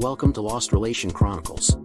Welcome to Lost Relation Chronicles.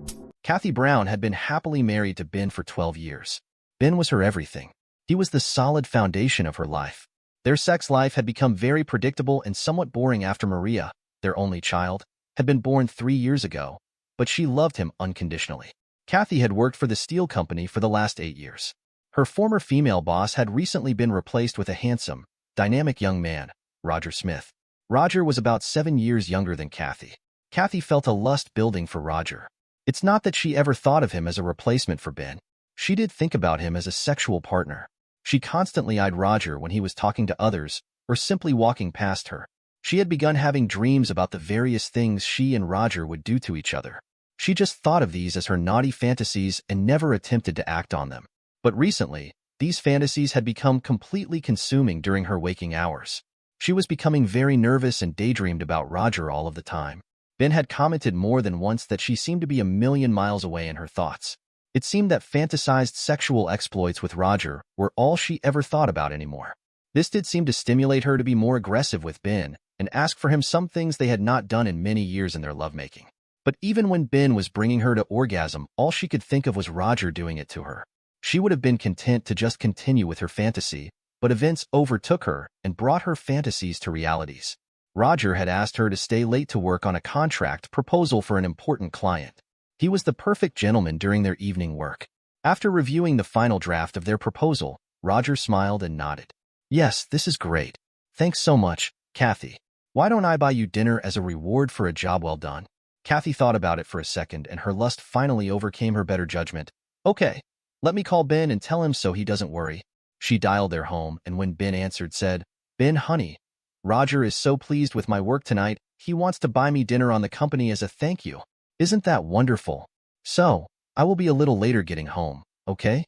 Kathy Brown had been happily married to Ben for 12 years. Ben was her everything. He was the solid foundation of her life. Their sex life had become very predictable and somewhat boring after Maria, their only child, had been born 3 years ago, but she loved him unconditionally. Kathy had worked for the steel company for the last 8 years. Her former female boss had recently been replaced with a handsome, dynamic young man, Roger Smith. Roger was about 7 years younger than Kathy. Kathy felt a lust building for Roger. It's not that she ever thought of him as a replacement for Ben. She did think about him as a sexual partner. She constantly eyed Roger when he was talking to others or simply walking past her. She had begun having dreams about the various things she and Roger would do to each other. She just thought of these as her naughty fantasies and never attempted to act on them. But recently, these fantasies had become completely consuming during her waking hours. She was becoming very nervous and daydreamed about Roger all of the time. Ben had commented more than once that she seemed to be a million miles away in her thoughts. It seemed that fantasized sexual exploits with Roger were all she ever thought about anymore. This did seem to stimulate her to be more aggressive with Ben and ask for him some things they had not done in many years in their lovemaking. But even when Ben was bringing her to orgasm, all she could think of was Roger doing it to her. She would have been content to just continue with her fantasy, but events overtook her and brought her fantasies to realities. Roger had asked her to stay late to work on a contract proposal for an important client. He was the perfect gentleman during their evening work. After reviewing the final draft of their proposal, Roger smiled and nodded. "Yes, this is great. Thanks so much, Kathy. Why don't I buy you dinner as a reward for a job well done?" Kathy thought about it for a second, and her lust finally overcame her better judgment. "Okay, let me call Ben and tell him so he doesn't worry." She dialed their home, and when Ben answered, said, "Ben, honey, Roger is so pleased with my work tonight, he wants to buy me dinner on the company as a thank you. Isn't that wonderful? So, I will be a little later getting home, okay?"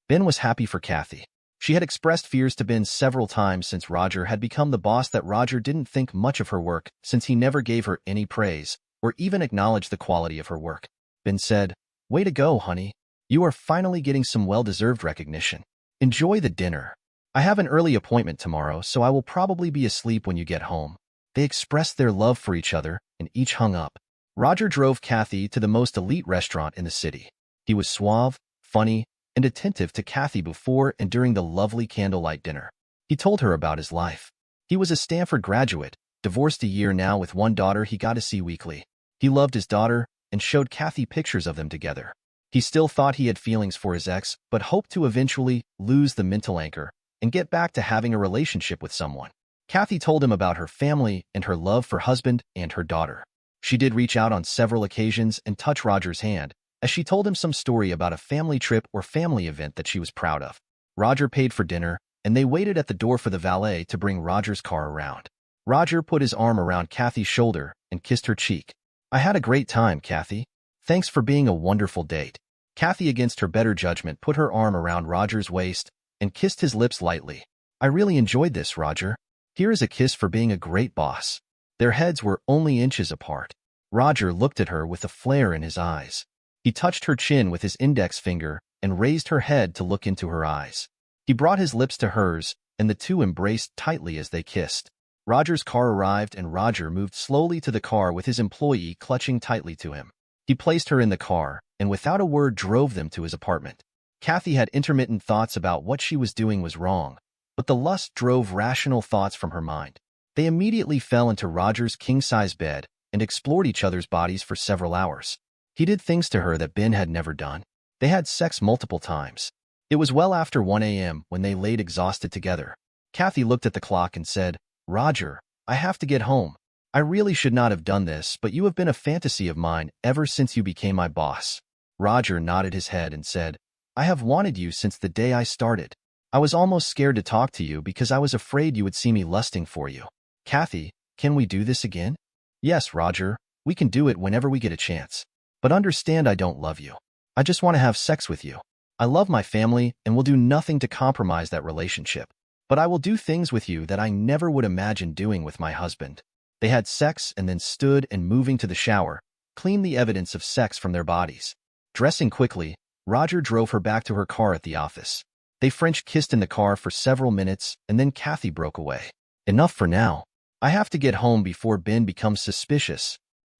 Ben was happy for Kathy. She had expressed fears to Ben several times since Roger had become the boss that Roger didn't think much of her work since he never gave her any praise or even acknowledged the quality of her work. Ben said, "Way to go, honey. You are finally getting some well-deserved recognition. Enjoy the dinner. I have an early appointment tomorrow, so I will probably be asleep when you get home." They expressed their love for each other, and each hung up. Roger drove Kathy to the most elite restaurant in the city. He was suave, funny, and attentive to Kathy before and during the lovely candlelight dinner. He told her about his life. He was a Stanford graduate, divorced a year now with one daughter he got to see weekly. He loved his daughter and showed Kathy pictures of them together. He still thought he had feelings for his ex, but hoped to eventually lose the mental anchor and get back to having a relationship with someone. Kathy told him about her family and her love for husband and her daughter. She did reach out on several occasions and touch Roger's hand, as she told him some story about a family trip or family event that she was proud of. Roger paid for dinner, and they waited at the door for the valet to bring Roger's car around. Roger put his arm around Kathy's shoulder and kissed her cheek. "I had a great time, Kathy. Thanks for being a wonderful date." Kathy, against her better judgment, put her arm around Roger's waist and kissed his lips lightly. "I really enjoyed this, Roger. Here is a kiss for being a great boss." Their heads were only inches apart. Roger looked at her with a flare in his eyes. He touched her chin with his index finger and raised her head to look into her eyes. He brought his lips to hers, and the two embraced tightly as they kissed. Roger's car arrived, and Roger moved slowly to the car with his employee clutching tightly to him. He placed her in the car, and without a word drove them to his apartment. Kathy had intermittent thoughts about what she was doing was wrong, but the lust drove rational thoughts from her mind. They immediately fell into Roger's king-size bed and explored each other's bodies for several hours. He did things to her that Ben had never done. They had sex multiple times. It was well after 1 a.m. when they laid exhausted together. Kathy looked at the clock and said, "Roger, I have to get home. I really should not have done this, but you have been a fantasy of mine ever since you became my boss." Roger nodded his head and said, "I have wanted you since the day I started. I was almost scared to talk to you because I was afraid you would see me lusting for you." "Kathy, can we do this again?" "Yes, Roger, we can do it whenever we get a chance. But understand I don't love you. I just want to have sex with you. I love my family and will do nothing to compromise that relationship. But I will do things with you that I never would imagine doing with my husband." They had sex and then stood and, moving to the shower, cleaned the evidence of sex from their bodies. Dressing quickly, Roger drove her back to her car at the office. They French kissed in the car for several minutes, and then Kathy broke away. "Enough for now. I have to get home before Ben becomes suspicious."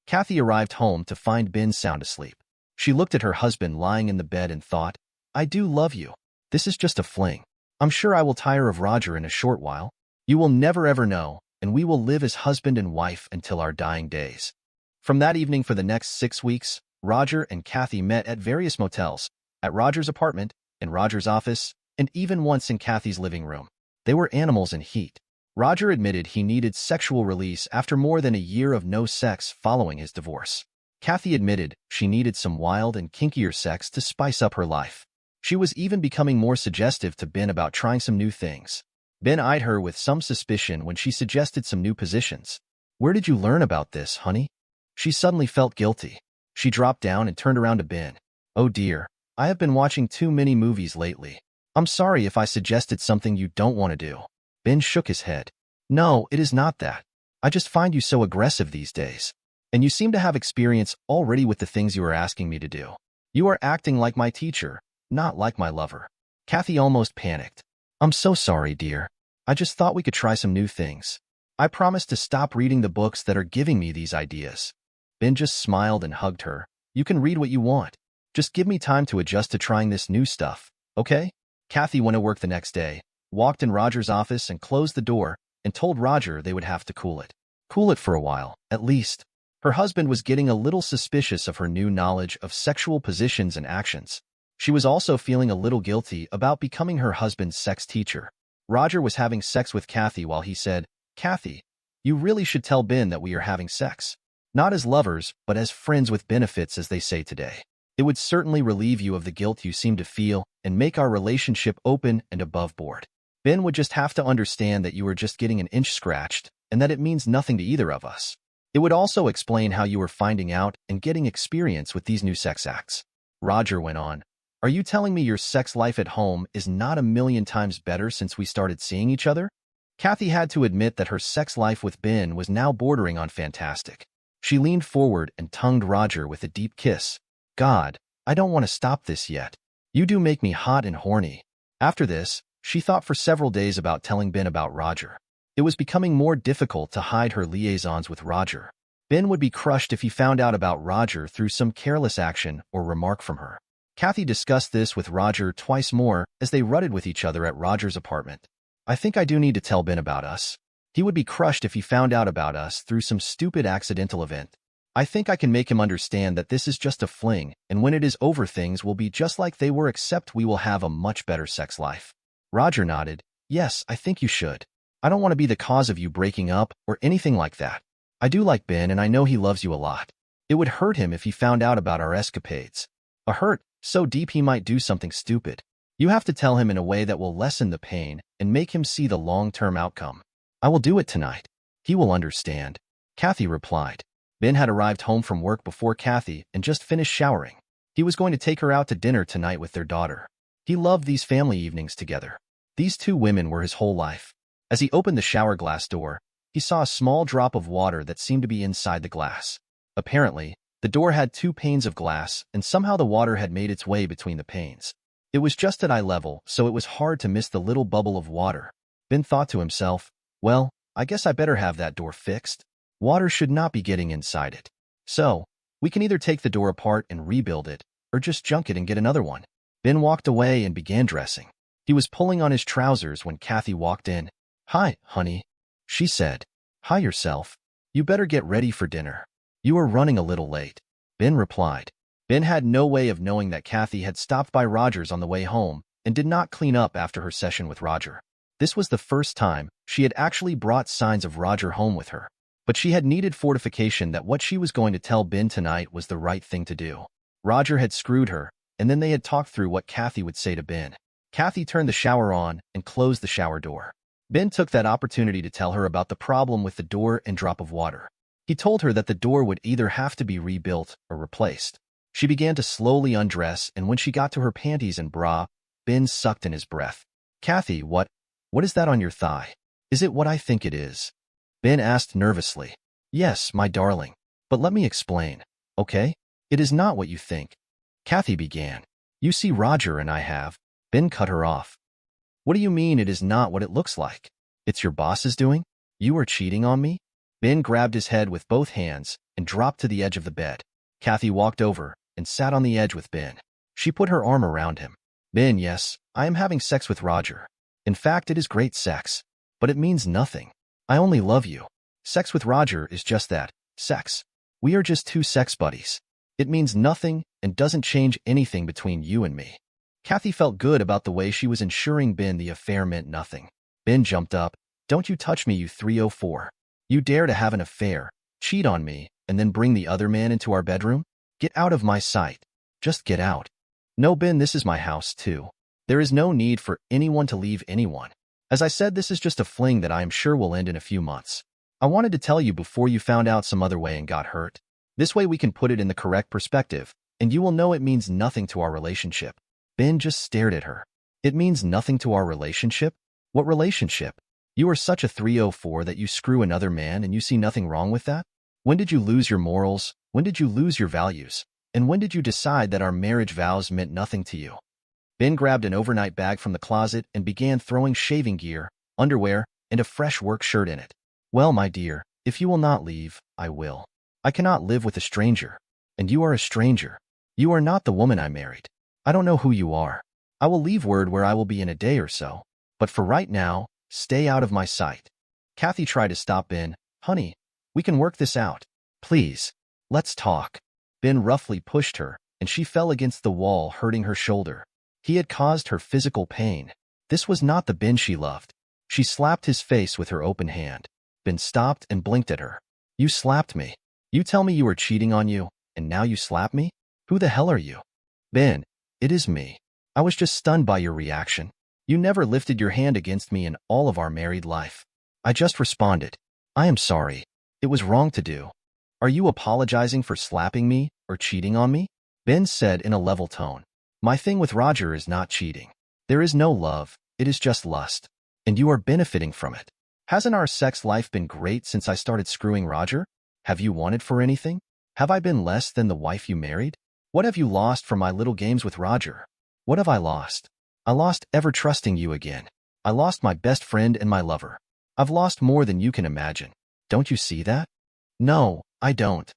Kathy arrived home to find Ben sound asleep. She looked at her husband lying in the bed and thought, I do love you. This is just a fling. I'm sure I will tire of Roger in a short while. You will never ever know, and we will live as husband and wife until our dying days. From that evening for the next 6 weeks, Roger and Kathy met at various motels, at Roger's apartment, in Roger's office, and even once in Kathy's living room. They were animals in heat. Roger admitted he needed sexual release after more than a year of no sex following his divorce. Kathy admitted she needed some wild and kinkier sex to spice up her life. She was even becoming more suggestive to Ben about trying some new things. Ben eyed her with some suspicion when she suggested some new positions. Where did you learn about this, honey? She suddenly felt guilty. She dropped down and turned around to Ben. Oh dear, I have been watching too many movies lately. I'm sorry if I suggested something you don't want to do. Ben shook his head. No, it is not that. I just find you so aggressive these days. And you seem to have experience already with the things you are asking me to do. You are acting like my teacher, not like my lover. Kathy almost panicked. I'm so sorry, dear. I just thought we could try some new things. I promise to stop reading the books that are giving me these ideas. Ben just smiled and hugged her. You can read what you want. Just give me time to adjust to trying this new stuff, okay? Kathy went to work the next day, walked in Roger's office and closed the door, and told Roger they would have to cool it. Cool it for a while, at least. Her husband was getting a little suspicious of her new knowledge of sexual positions and actions. She was also feeling a little guilty about becoming her husband's sex teacher. Roger was having sex with Kathy while he said, Kathy, you really should tell Ben that we are having sex. Not as lovers, but as friends with benefits, as they say today. It would certainly relieve you of the guilt you seem to feel and make our relationship open and above board. Ben would just have to understand that you are just getting an inch scratched and that it means nothing to either of us. It would also explain how you were finding out and getting experience with these new sex acts. Roger went on. Are you telling me your sex life at home is not a million times better since we started seeing each other? Kathy had to admit that her sex life with Ben was now bordering on fantastic. She leaned forward and tongued Roger with a deep kiss. God, I don't want to stop this yet. You do make me hot and horny. After this, she thought for several days about telling Ben about Roger. It was becoming more difficult to hide her liaisons with Roger. Ben would be crushed if he found out about Roger through some careless action or remark from her. Kathy discussed this with Roger twice more as they rutted with each other at Roger's apartment. I think I do need to tell Ben about us. He would be crushed if he found out about us through some stupid accidental event. I think I can make him understand that this is just a fling, and when it is over things will be just like they were, except we will have a much better sex life. Roger nodded. Yes, I think you should. I don't want to be the cause of you breaking up or anything like that. I do like Ben and I know he loves you a lot. It would hurt him if he found out about our escapades. A hurt so deep he might do something stupid. You have to tell him in a way that will lessen the pain and make him see the long-term outcome. I will do it tonight. He will understand. Kathy replied. Ben had arrived home from work before Kathy and just finished showering. He was going to take her out to dinner tonight with their daughter. He loved these family evenings together. These two women were his whole life. As he opened the shower glass door, he saw a small drop of water that seemed to be inside the glass. Apparently, the door had 2 panes of glass, and somehow the water had made its way between the panes. It was just at eye level, so it was hard to miss the little bubble of water. Ben thought to himself, well, I guess I better have that door fixed. Water should not be getting inside it. So, we can either take the door apart and rebuild it, or just junk it and get another one. Ben walked away and began dressing. He was pulling on his trousers when Kathy walked in. Hi, honey, she said. Hi yourself. You better get ready for dinner. You are running a little late. Ben replied. Ben had no way of knowing that Kathy had stopped by Roger's on the way home and did not clean up after her session with Roger. This was the first time she had actually brought signs of Roger home with her. But she had needed fortification that what she was going to tell Ben tonight was the right thing to do. Roger had screwed her, and then they had talked through what Kathy would say to Ben. Kathy turned the shower on and closed the shower door. Ben took that opportunity to tell her about the problem with the door and drop of water. He told her that the door would either have to be rebuilt or replaced. She began to slowly undress, and when she got to her panties and bra, Ben sucked in his breath. Kathy, what is that on your thigh? Is it what I think it is? Ben asked nervously. Yes, my darling. But let me explain, okay? It is not what you think. Kathy began. You see, Roger and I have. Ben cut her off. What do you mean it is not what it looks like? It's your boss's doing? You are cheating on me? Ben grabbed his head with both hands and dropped to the edge of the bed. Kathy walked over and sat on the edge with Ben. She put her arm around him. Ben, yes, I am having sex with Roger. In fact, it is great sex. But it means nothing. I only love you. Sex with Roger is just that, sex. We are just two sex buddies. It means nothing and doesn't change anything between you and me. Kathy felt good about the way she was ensuring Ben the affair meant nothing. Ben jumped up. Don't you touch me, you 304. You dare to have an affair, cheat on me, and then bring the other man into our bedroom? Get out of my sight. Just get out. No, Ben, this is my house, too. There is no need for anyone to leave anyone. As I said, this is just a fling that I am sure will end in a few months. I wanted to tell you before you found out some other way and got hurt. This way we can put it in the correct perspective, and you will know it means nothing to our relationship. Ben just stared at her. It means nothing to our relationship? What relationship? You are such a 304 that you screw another man and you see nothing wrong with that? When did you lose your morals? When did you lose your values? And when did you decide that our marriage vows meant nothing to you? Ben grabbed an overnight bag from the closet and began throwing shaving gear, underwear, and a fresh work shirt in it. Well, my dear, if you will not leave, I will. I cannot live with a stranger. And you are a stranger. You are not the woman I married. I don't know who you are. I will leave word where I will be in a day or so. But for right now, stay out of my sight. Kathy tried to stop Ben. Honey, we can work this out. Please, let's talk. Ben roughly pushed her, and she fell against the wall, hurting her shoulder. He had caused her physical pain. This was not the Ben she loved. She slapped his face with her open hand. Ben stopped and blinked at her. You slapped me. You tell me you were cheating on you, and now you slap me? Who the hell are you? Ben, it is me. I was just stunned by your reaction. You never lifted your hand against me in all of our married life. I just responded. I am sorry. It was wrong to do. Are you apologizing for slapping me or cheating on me? Ben said in a level tone. My thing with Roger is not cheating. There is no love, it is just lust. And you are benefiting from it. Hasn't our sex life been great since I started screwing Roger? Have you wanted for anything? Have I been less than the wife you married? What have you lost from my little games with Roger? What have I lost? I lost ever trusting you again. I lost my best friend and my lover. I've lost more than you can imagine. Don't you see that? No, I don't.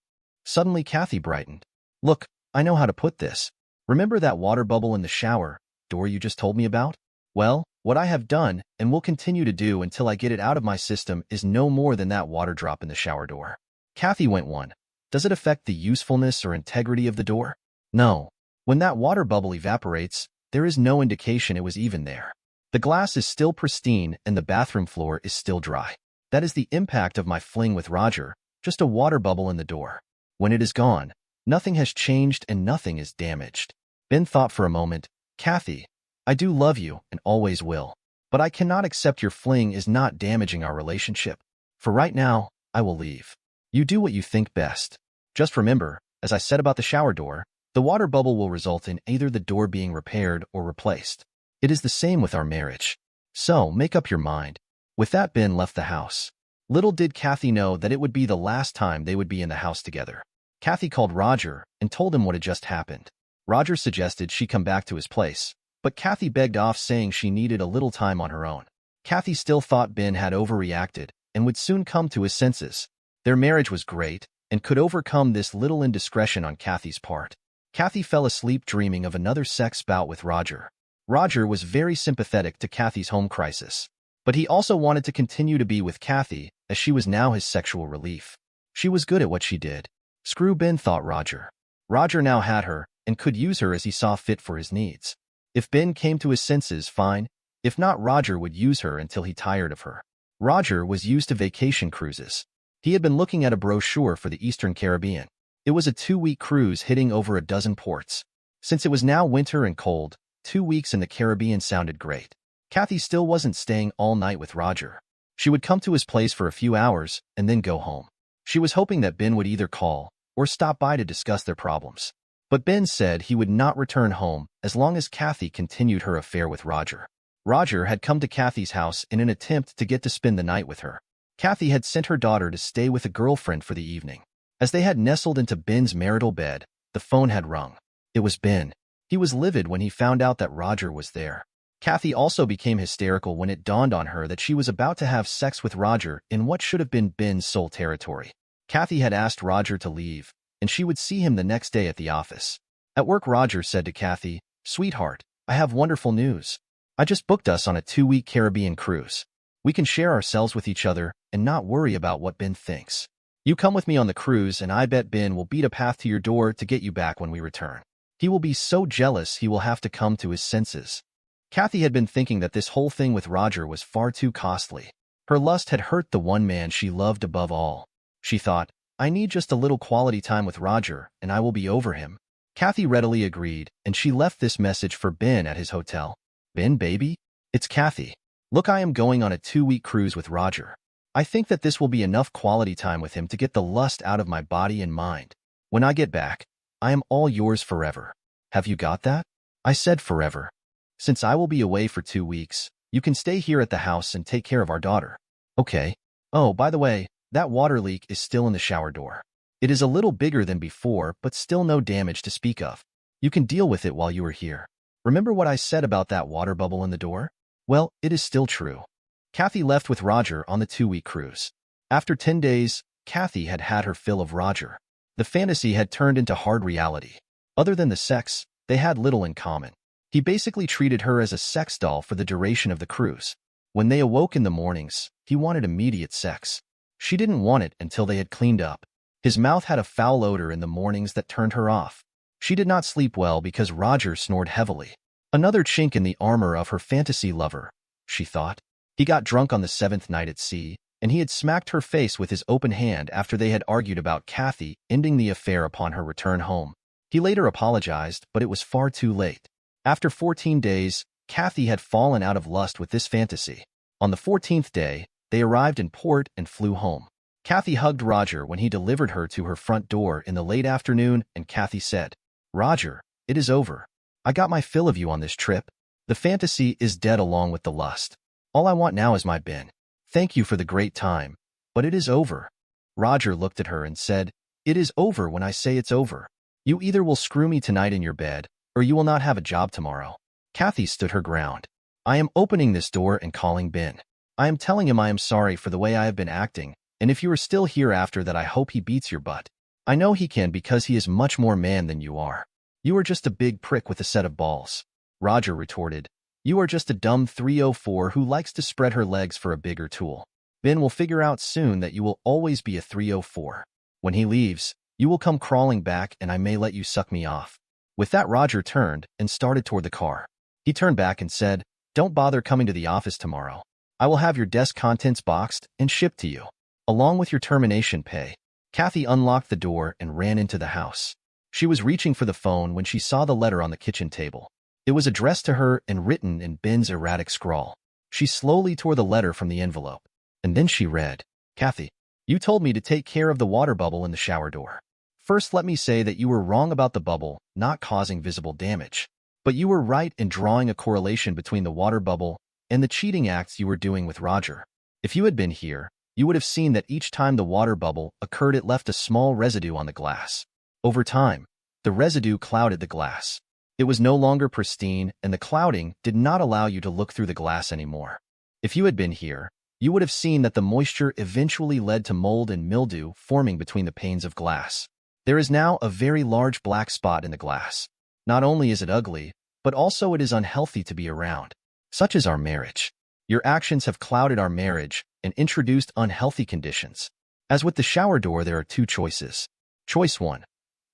Suddenly Kathy brightened. Look, I know how to put this. Remember that water bubble in the shower door you just told me about? Well, what I have done and will continue to do until I get it out of my system is no more than that water drop in the shower door. Kathy went one. Does it affect the usefulness or integrity of the door? No. When that water bubble evaporates, there is no indication it was even there. The glass is still pristine and the bathroom floor is still dry. That is the impact of my fling with Roger, just a water bubble in the door. When it is gone, nothing has changed and nothing is damaged. Ben thought for a moment. Kathy, I do love you and always will. But I cannot accept your fling is not damaging our relationship. For right now, I will leave. You do what you think best. Just remember, as I said about the shower door, the water bubble will result in either the door being repaired or replaced. It is the same with our marriage. So, make up your mind. With that, Ben left the house. Little did Kathy know that it would be the last time they would be in the house together. Kathy called Roger and told him what had just happened. Roger suggested she come back to his place, but Kathy begged off, saying she needed a little time on her own. Kathy still thought Ben had overreacted and would soon come to his senses. Their marriage was great and could overcome this little indiscretion on Kathy's part. Kathy fell asleep dreaming of another sex bout with Roger. Roger was very sympathetic to Kathy's home crisis, but he also wanted to continue to be with Kathy as she was now his sexual relief. She was good at what she did. Screw Ben, thought Roger. Roger now had her and could use her as he saw fit for his needs. If Ben came to his senses, fine. If not, Roger would use her until he tired of her. Roger was used to vacation cruises. He had been looking at a brochure for the Eastern Caribbean. It was a 2-week cruise hitting over a dozen ports. Since it was now winter and cold, 2 weeks in the Caribbean sounded great. Kathy still wasn't staying all night with Roger. She would come to his place for a few hours and then go home. She was hoping that Ben would either call or stop by to discuss their problems. But Ben said he would not return home as long as Kathy continued her affair with Roger. Roger had come to Kathy's house in an attempt to get to spend the night with her. Kathy had sent her daughter to stay with a girlfriend for the evening. As they had nestled into Ben's marital bed, the phone had rung. It was Ben. He was livid when he found out that Roger was there. Kathy also became hysterical when it dawned on her that she was about to have sex with Roger in what should have been Ben's sole territory. Kathy had asked Roger to leave, and she would see him the next day at the office. At work, Roger said to Kathy, "Sweetheart, I have wonderful news. I just booked us on a 2-week Caribbean cruise. We can share ourselves with each other and not worry about what Ben thinks. You come with me on the cruise, and I bet Ben will beat a path to your door to get you back when we return. He will be so jealous he will have to come to his senses." Kathy had been thinking that this whole thing with Roger was far too costly. Her lust had hurt the one man she loved above all. She thought, "I need just a little quality time with Roger, and I will be over him." Kathy readily agreed, and she left this message for Ben at his hotel. "Ben, baby? It's Kathy. Look, I am going on a 2-week cruise with Roger. I think that this will be enough quality time with him to get the lust out of my body and mind. When I get back, I am all yours forever. Have you got that?" I said forever. "Since I will be away for 2 weeks, you can stay here at the house and take care of our daughter." "Okay. Oh, by the way, that water leak is still in the shower door. It is a little bigger than before, but still no damage to speak of. You can deal with it while you are here. Remember what I said about that water bubble in the door? Well, it is still true." Kathy left with Roger on the 2-week cruise. After 10 days, Kathy had had her fill of Roger. The fantasy had turned into hard reality. Other than the sex, they had little in common. He basically treated her as a sex doll for the duration of the cruise. When they awoke in the mornings, he wanted immediate sex. She didn't want it until they had cleaned up. His mouth had a foul odor in the mornings that turned her off. She did not sleep well because Roger snored heavily. Another chink in the armor of her fantasy lover, she thought. He got drunk on the 7th night at sea, and he had smacked her face with his open hand after they had argued about Kathy ending the affair upon her return home. He later apologized, but it was far too late. After 14 days, Kathy had fallen out of lust with this fantasy. On the 14th day, they arrived in port and flew home. Kathy hugged Roger when he delivered her to her front door in the late afternoon, and Kathy said, "Roger, it is over. I got my fill of you on this trip. The fantasy is dead along with the lust. All I want now is my Ben. Thank you for the great time, but it is over." Roger looked at her and said, "It is over when I say it's over. You either will screw me tonight in your bed, or you will not have a job tomorrow." Kathy stood her ground. "I am opening this door and calling Ben. I am telling him I am sorry for the way I have been acting, and if you are still here after that, I hope he beats your butt. I know he can because he is much more man than you are. You are just a big prick with a set of balls." Roger retorted, "You are just a dumb 304 who likes to spread her legs for a bigger tool. Ben will figure out soon that you will always be a 304. When he leaves, you will come crawling back and I may let you suck me off." With that, Roger turned and started toward the car. He turned back and said, "Don't bother coming to the office tomorrow. I will have your desk contents boxed and shipped to you, along with your termination pay." Kathy unlocked the door and ran into the house. She was reaching for the phone when she saw the letter on the kitchen table. It was addressed to her and written in Ben's erratic scrawl. She slowly tore the letter from the envelope, and then she read, "Kathy, you told me to take care of the water bubble in the shower door. First, let me say that you were wrong about the bubble not causing visible damage, but you were right in drawing a correlation between the water bubble and the cheating acts you were doing with Roger. If you had been here, you would have seen that each time the water bubble occurred, it left a small residue on the glass. Over time, the residue clouded the glass. It was no longer pristine, and the clouding did not allow you to look through the glass anymore. If you had been here, you would have seen that the moisture eventually led to mold and mildew forming between the panes of glass. There is now a very large black spot in the glass. Not only is it ugly, but also it is unhealthy to be around. Such is our marriage. Your actions have clouded our marriage and introduced unhealthy conditions. As with the shower door, there are 2 choices. Choice 1,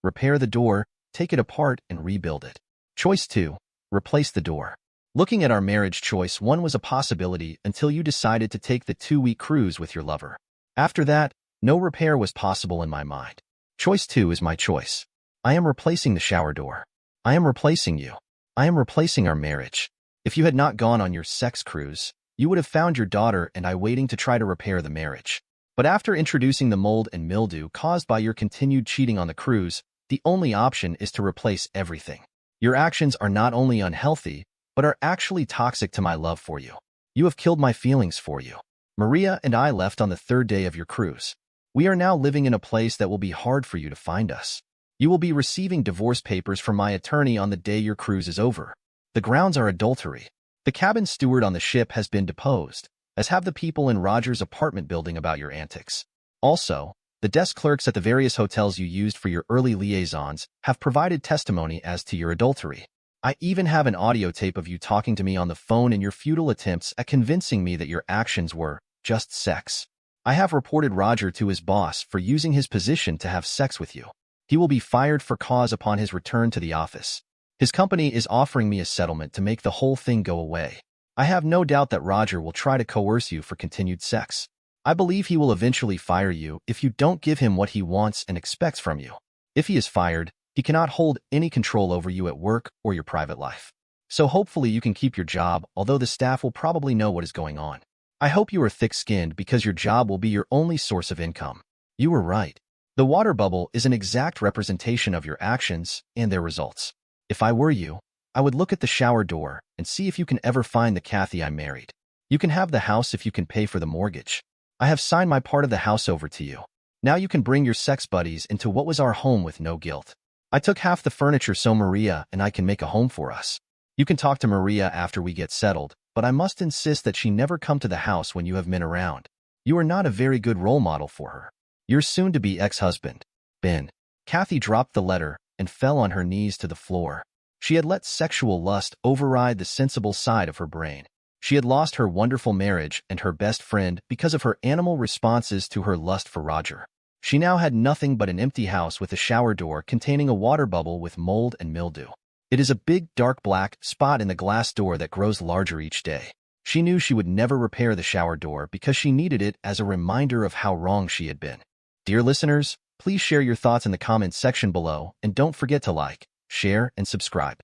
repair the door, take it apart, and rebuild it. Choice 2, replace the door. Looking at our marriage, choice 1 was a possibility until you decided to take the 2-week cruise with your lover. After that, no repair was possible in my mind. Choice 2 is my choice. I am replacing the shower door. I am replacing you. I am replacing our marriage. If you had not gone on your sex cruise, you would have found your daughter and I waiting to try to repair the marriage. But after introducing the mold and mildew caused by your continued cheating on the cruise, the only option is to replace everything. Your actions are not only unhealthy, but are actually toxic to my love for you. You have killed my feelings for you. Maria and I left on the 3rd day of your cruise. We are now living in a place that will be hard for you to find us. You will be receiving divorce papers from my attorney on the day your cruise is over. The grounds are adultery. The cabin steward on the ship has been deposed, as have the people in Roger's apartment building about your antics. Also, The desk clerks at the various hotels you used for your early liaisons have provided testimony as to your adultery. I even have an audio tape of you talking to me on the phone and your futile attempts at convincing me that your actions were just sex. I have reported Roger to his boss for using his position to have sex with you. He will be fired for cause upon his return to the office. His company is offering me a settlement to make the whole thing go away. I have no doubt that Roger will try to coerce you for continued sex. I believe he will eventually fire you if you don't give him what he wants and expects from you. If he is fired, he cannot hold any control over you at work or your private life. So hopefully you can keep your job, although the staff will probably know what is going on. I hope you are thick-skinned because your job will be your only source of income. You were right. The water bubble is an exact representation of your actions and their results. If I were you, I would look at the shower door and see if you can ever find the Kathy I married. You can have the house if you can pay for the mortgage. I have signed my part of the house over to you. Now you can bring your sex buddies into what was our home with no guilt. I took half the furniture so Maria and I can make a home for us. You can talk to Maria after we get settled, but I must insist that she never come to the house when you have men around. You are not a very good role model for her. Your soon-to-be ex-husband, Ben. Kathy dropped the letter and fell on her knees to the floor. She had let sexual lust override the sensible side of her brain. She had lost her wonderful marriage and her best friend because of her animal responses to her lust for Roger. She now had nothing but an empty house with a shower door containing a water bubble with mold and mildew. It is a big dark black spot in the glass door that grows larger each day. She knew she would never repair the shower door because she needed it as a reminder of how wrong she had been. Dear listeners, please share your thoughts in the comments section below and don't forget to like, share, and subscribe.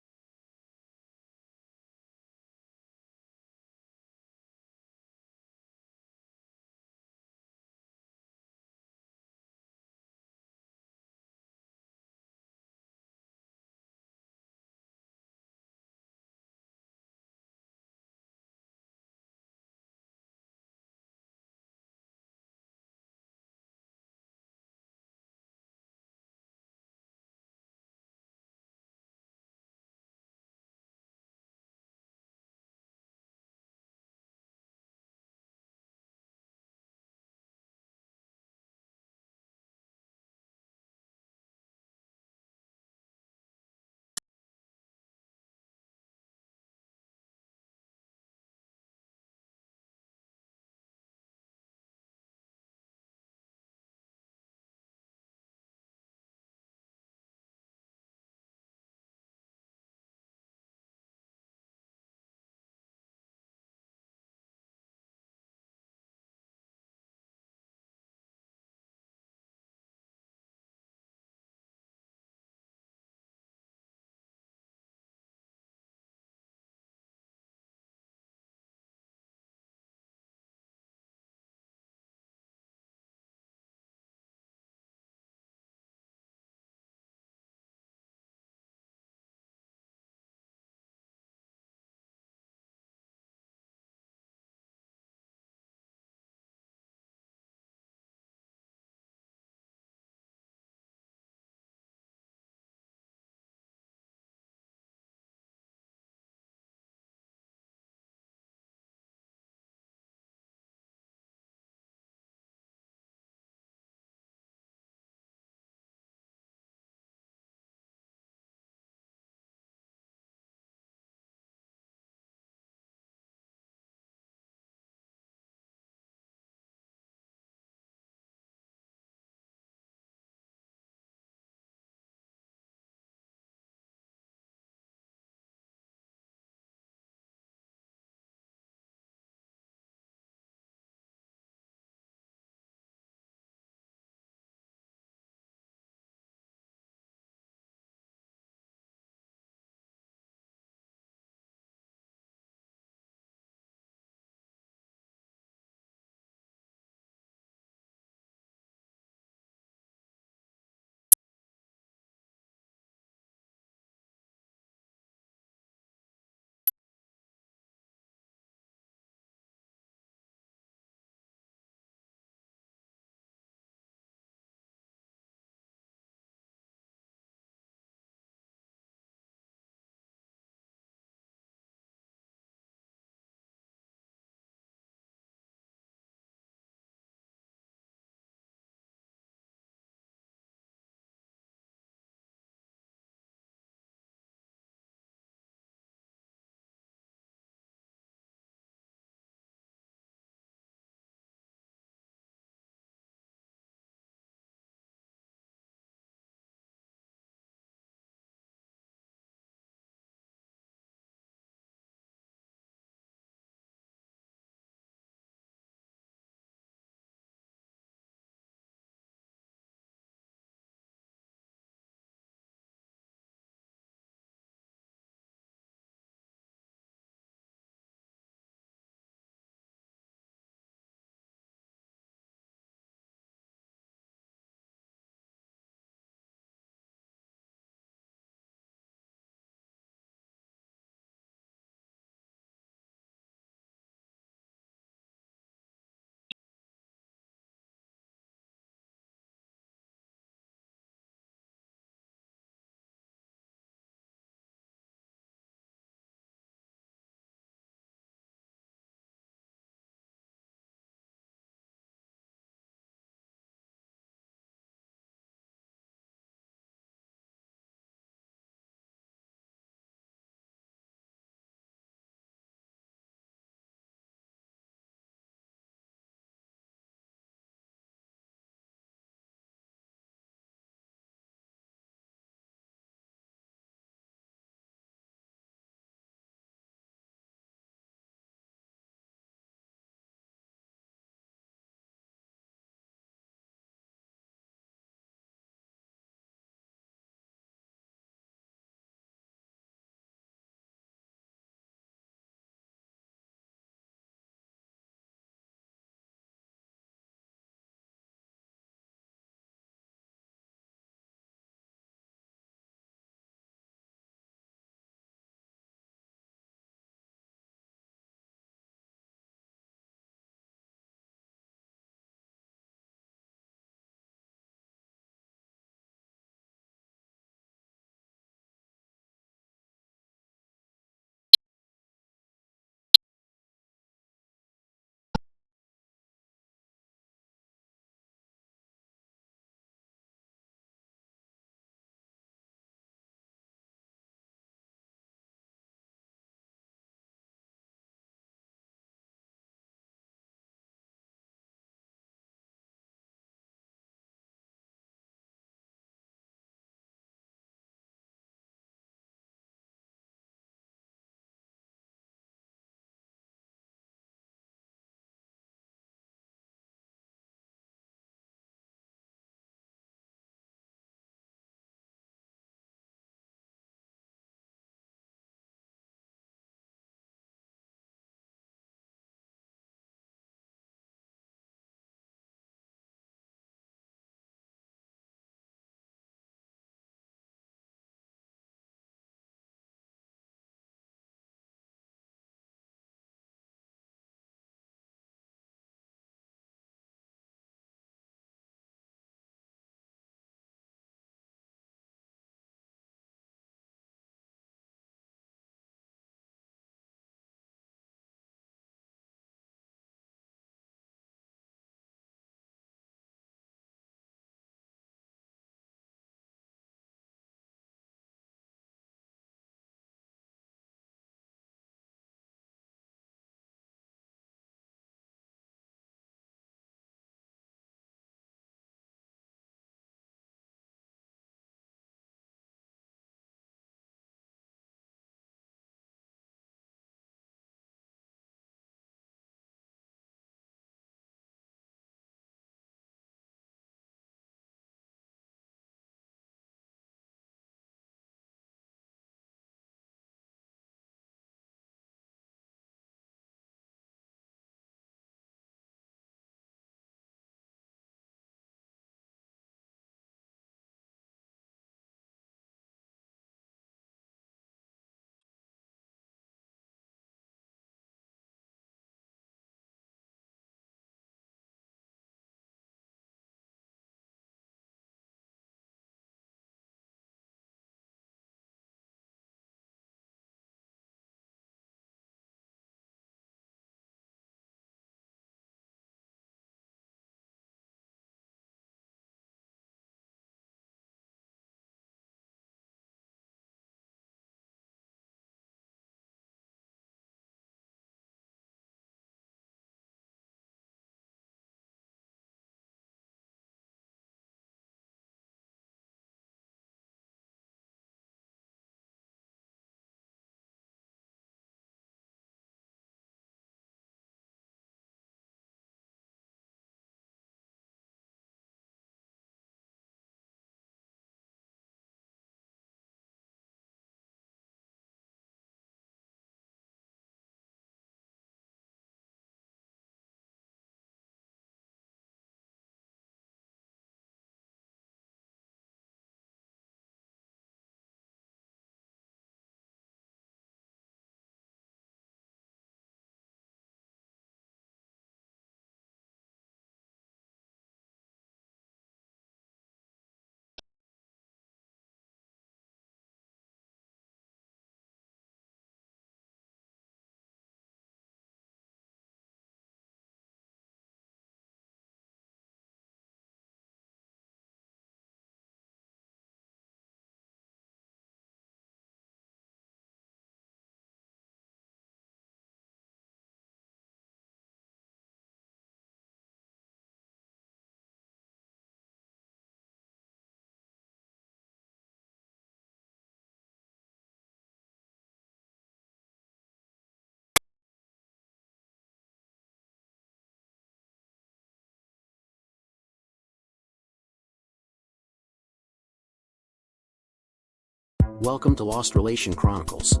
Welcome to Lost Relation Chronicles.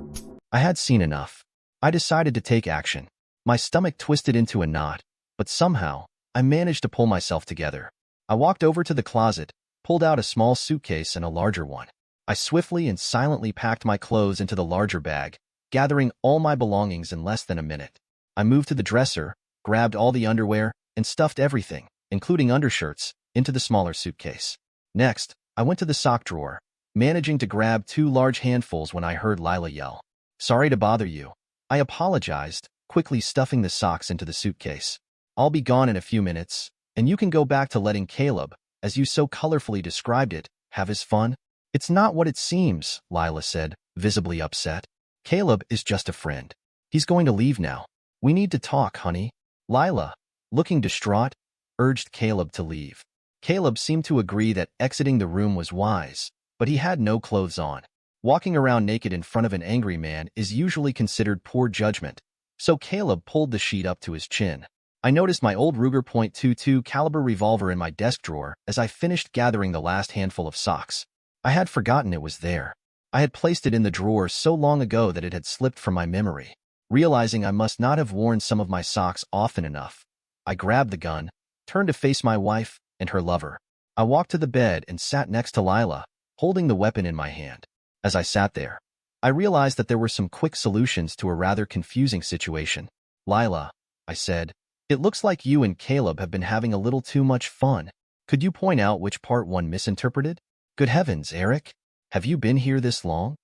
I had seen enough. I decided to take action. My stomach twisted into a knot, but somehow, I managed to pull myself together. I walked over to the closet, pulled out a small suitcase and a larger one. I swiftly and silently packed my clothes into the larger bag, gathering all my belongings in less than a minute. I moved to the dresser, grabbed all the underwear, and stuffed everything, including undershirts, into the smaller suitcase. Next, I went to the sock drawer, managing to grab 2 large handfuls when I heard Lila yell, "Sorry to bother you." I apologized, quickly stuffing the socks into the suitcase. "I'll be gone in a few minutes, and you can go back to letting Caleb, as you so colorfully described it, have his fun." "It's not what it seems," Lila said, visibly upset. "Caleb is just a friend. He's going to leave now. We need to talk, honey." Lila, looking distraught, urged Caleb to leave. Caleb seemed to agree that exiting the room was wise, but he had no clothes on. Walking around naked in front of an angry man is usually considered poor judgment, so Caleb pulled the sheet up to his chin. I noticed my old Ruger .22 caliber revolver in my desk drawer as I finished gathering the last handful of socks. I had forgotten it was there. I had placed it in the drawer so long ago that it had slipped from my memory. Realizing I must not have worn some of my socks often enough, I grabbed the gun, turned to face my wife and her lover. I walked to the bed and sat next to Lila, holding the weapon in my hand. As I sat there, I realized that there were some quick solutions to a rather confusing situation. "Lila," I said, "it looks like you and Caleb have been having a little too much fun. Could you point out which part one misinterpreted?" "Good heavens, Eric. Have you been here this long?"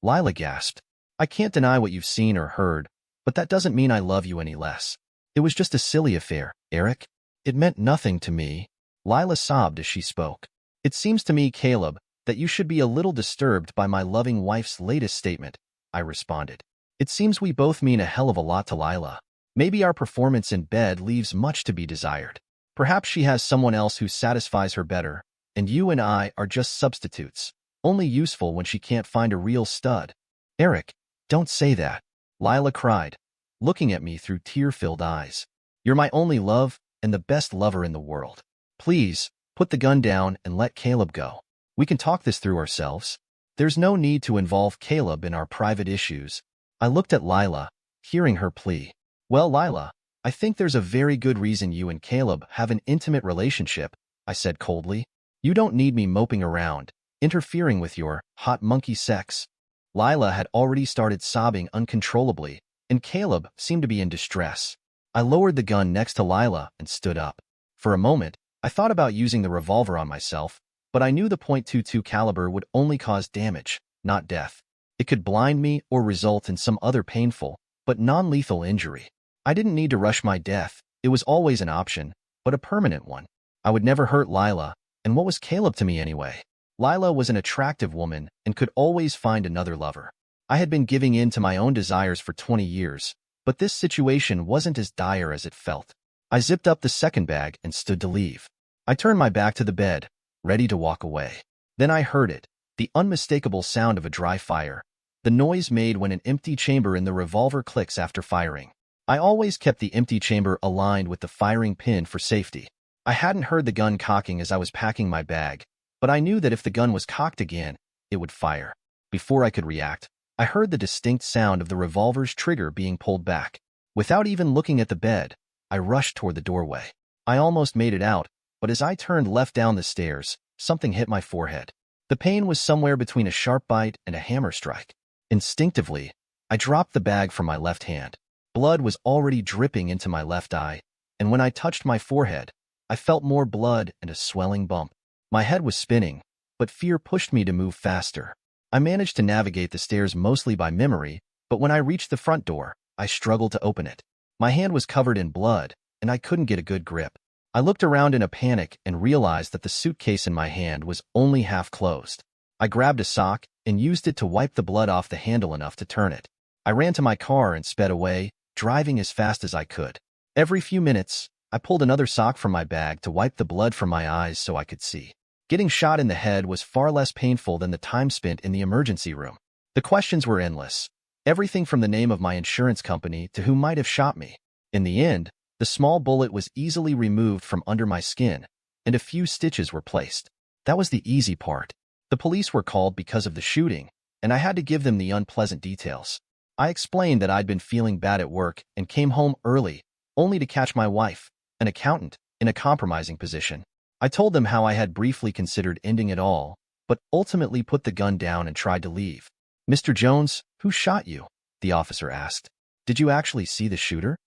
Lila gasped. "I can't deny what you've seen or heard, but that doesn't mean I love you any less. It was just a silly affair, Eric. It meant nothing to me." Lila sobbed as she spoke. "It seems to me, Caleb, that you should be a little disturbed by my loving wife's latest statement," I responded. "It seems we both mean a hell of a lot to Lila. Maybe our performance in bed leaves much to be desired. Perhaps she has someone else who satisfies her better, and you and I are just substitutes, only useful when she can't find a real stud." "Eric, don't say that," Lila cried, looking at me through tear-filled eyes. "You're my only love and the best lover in the world. Please, put the gun down and let Caleb go. We can talk this through ourselves. There's no need to involve Caleb in our private issues." I looked at Lila, hearing her plea. "Well, Lila, I think there's a very good reason you and Caleb have an intimate relationship," I said coldly. "You don't need me moping around, interfering with your hot monkey sex." Lila had already started sobbing uncontrollably, and Caleb seemed to be in distress. I lowered the gun next to Lila and stood up. For a moment, I thought about using the revolver on myself, but I knew the .22 caliber would only cause damage, not death. It could blind me or result in some other painful, but non-lethal injury. I didn't need to rush my death. It was always an option, but a permanent one. I would never hurt Lila, and what was Caleb to me anyway? Lila was an attractive woman and could always find another lover. I had been giving in to my own desires for 20 years, but this situation wasn't as dire as it felt. I zipped up the second bag and stood to leave. I turned my back to the bed, ready to walk away. Then I heard it, the unmistakable sound of a dry fire, the noise made when an empty chamber in the revolver clicks after firing. I always kept the empty chamber aligned with the firing pin for safety. I hadn't heard the gun cocking as I was packing my bag, but I knew that if the gun was cocked again, it would fire. Before I could react, I heard the distinct sound of the revolver's trigger being pulled back. Without even looking at the bed, I rushed toward the doorway. I almost made it out, but as I turned left down the stairs, something hit my forehead. The pain was somewhere between a sharp bite and a hammer strike. Instinctively, I dropped the bag from my left hand. Blood was already dripping into my left eye, and when I touched my forehead, I felt more blood and a swelling bump. My head was spinning, but fear pushed me to move faster. I managed to navigate the stairs mostly by memory, but when I reached the front door, I struggled to open it. My hand was covered in blood, and I couldn't get a good grip. I looked around in a panic and realized that the suitcase in my hand was only half closed. I grabbed a sock and used it to wipe the blood off the handle enough to turn it. I ran to my car and sped away, driving as fast as I could. Every few minutes, I pulled another sock from my bag to wipe the blood from my eyes so I could see. Getting shot in the head was far less painful than the time spent in the emergency room. The questions were endless. Everything from the name of my insurance company to who might have shot me. In the end, the small bullet was easily removed from under my skin, and a few stitches were placed. That was the easy part. The police were called because of the shooting, and I had to give them the unpleasant details. I explained that I'd been feeling bad at work and came home early, only to catch my wife, an accountant, in a compromising position. I told them how I had briefly considered ending it all, but ultimately put the gun down and tried to leave. "Mr. Jones, who shot you?" the officer asked. "Did you actually see the shooter?"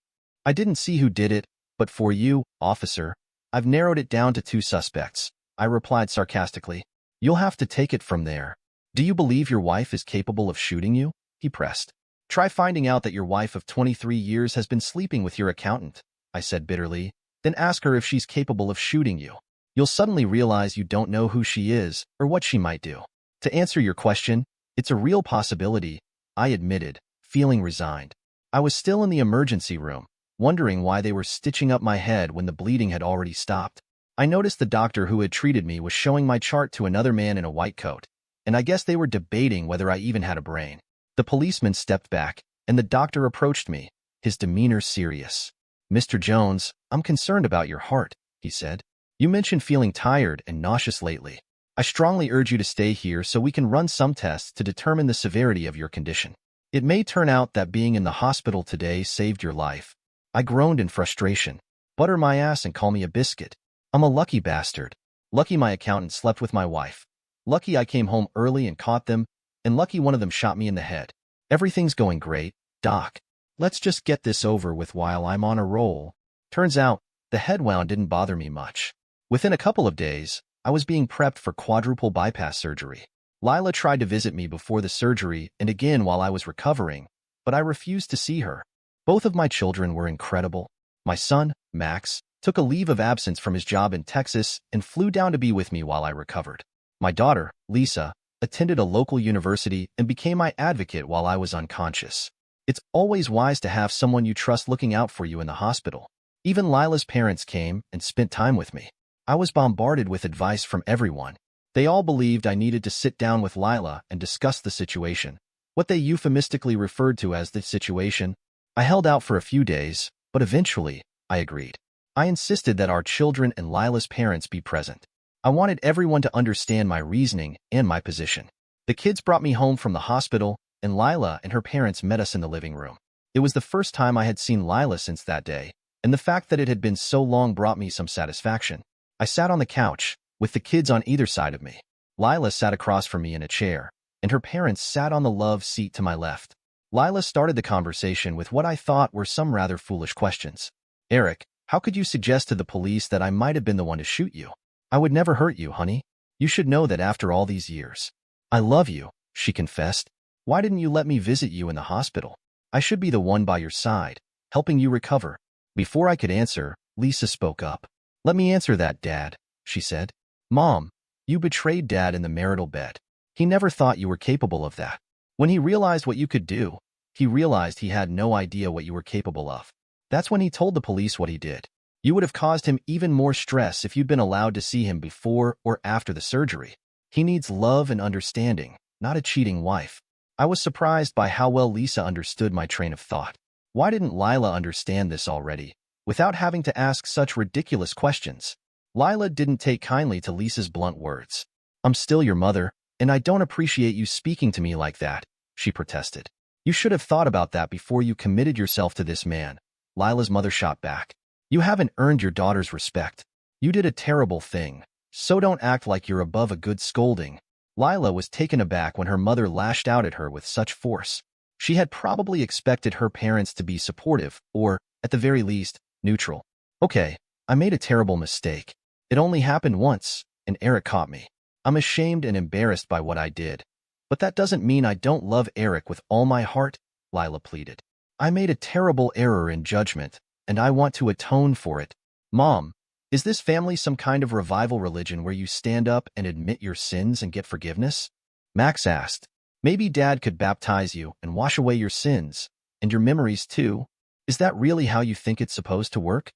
"I didn't see who did it, but for you, officer, I've narrowed it down to 2 suspects," I replied sarcastically. "You'll have to take it from there." "Do you believe your wife is capable of shooting you?" he pressed. "Try finding out that your wife of 23 years has been sleeping with your accountant," I said bitterly. "Then ask her if she's capable of shooting you. You'll suddenly realize you don't know who she is or what she might do." "To answer your question, it's a real possibility," I admitted, feeling resigned. I was still in the emergency room, wondering why they were stitching up my head when the bleeding had already stopped. I noticed the doctor who had treated me was showing my chart to another man in a white coat, and I guess they were debating whether I even had a brain. The policeman stepped back, and the doctor approached me, his demeanor serious. "Mr. Jones, I'm concerned about your heart," he said. "You mentioned feeling tired and nauseous lately. I strongly urge you to stay here so we can run some tests to determine the severity of your condition. It may turn out that being in the hospital today saved your life." I groaned in frustration. "Butter my ass and call me a biscuit. I'm a lucky bastard. Lucky my accountant slept with my wife. Lucky I came home early and caught them, and lucky one of them shot me in the head. Everything's going great, Doc. Let's just get this over with while I'm on a roll." Turns out, the head wound didn't bother me much. Within a couple of days, I was being prepped for quadruple bypass surgery. Lila tried to visit me before the surgery and again while I was recovering, but I refused to see her. Both of my children were incredible. My son, Max, took a leave of absence from his job in Texas and flew down to be with me while I recovered. My daughter, Lisa, attended a local university and became my advocate while I was unconscious. It's always wise to have someone you trust looking out for you in the hospital. Even Lila's parents came and spent time with me. I was bombarded with advice from everyone. They all believed I needed to sit down with Lila and discuss the situation, what they euphemistically referred to as the situation. I held out for a few days, but eventually, I agreed. I insisted that our children and Lila's parents be present. I wanted everyone to understand my reasoning and my position. The kids brought me home from the hospital, and Lila and her parents met us in the living room. It was the first time I had seen Lila since that day, and the fact that it had been so long brought me some satisfaction. I sat on the couch, with the kids on either side of me. Lila sat across from me in a chair, and her parents sat on the love seat to my left. Lila started the conversation with what I thought were some rather foolish questions. "Eric, how could you suggest to the police that I might have been the one to shoot you? I would never hurt you, honey. You should know that after all these years. I love you," she confessed. "Why didn't you let me visit you in the hospital? I should be the one by your side, helping you recover." Before I could answer, Lisa spoke up. "Let me answer that, Dad," she said. "Mom, you betrayed Dad in the marital bed. He never thought you were capable of that. When he realized what you could do, he realized he had no idea what you were capable of. That's when he told the police what he did. You would have caused him even more stress if you'd been allowed to see him before or after the surgery. He needs love and understanding, not a cheating wife." I was surprised by how well Lisa understood my train of thought. Why didn't Lila understand this already, without having to ask such ridiculous questions? Lila didn't take kindly to Lisa's blunt words. "I'm still your mother, and I don't appreciate you speaking to me like that," she protested. "You should have thought about that before you committed yourself to this man," Lila's mother shot back. "You haven't earned your daughter's respect. You did a terrible thing, so don't act like you're above a good scolding." Lila was taken aback when her mother lashed out at her with such force. She had probably expected her parents to be supportive or, at the very least, neutral. "Okay, I made a terrible mistake. It only happened once, and Eric caught me. I'm ashamed and embarrassed by what I did. But that doesn't mean I don't love Eric with all my heart," Lila pleaded. "I made a terrible error in judgment, and I want to atone for it." "Mom, is this family some kind of revival religion where you stand up and admit your sins and get forgiveness?" Max asked. "Maybe Dad could baptize you and wash away your sins, and your memories too. Is that really how you think it's supposed to work?"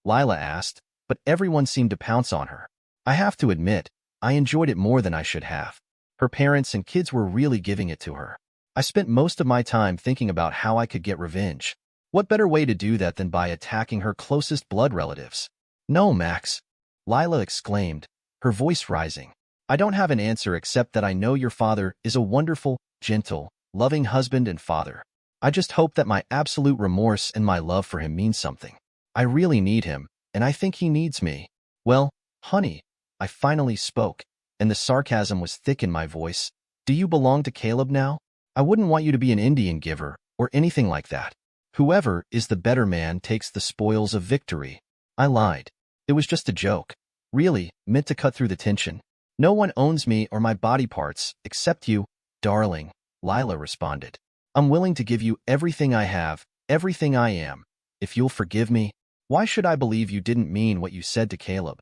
Lila asked, but everyone seemed to pounce on her. I have to admit, I enjoyed it more than I should have. Her parents and kids were really giving it to her. I spent most of my time thinking about how I could get revenge. What better way to do that than by attacking her closest blood relatives? "No, Max," Lila exclaimed, her voice rising. "I don't have an answer except that I know your father is a wonderful, gentle, loving husband and father. I just hope that my absolute remorse and my love for him means something. I really need him, and I think he needs me. Well, honey, I finally spoke, and the sarcasm was thick in my voice. Do you belong to Caleb now? I wouldn't want you to be an Indian giver or anything like that. Whoever is the better man takes the spoils of victory. I lied. It was just a joke. Really, meant to cut through the tension. No one owns me or my body parts, except you, darling, Lila responded. I'm willing to give you everything I have, everything I am. If you'll forgive me, why should I believe you didn't mean what you said to Caleb?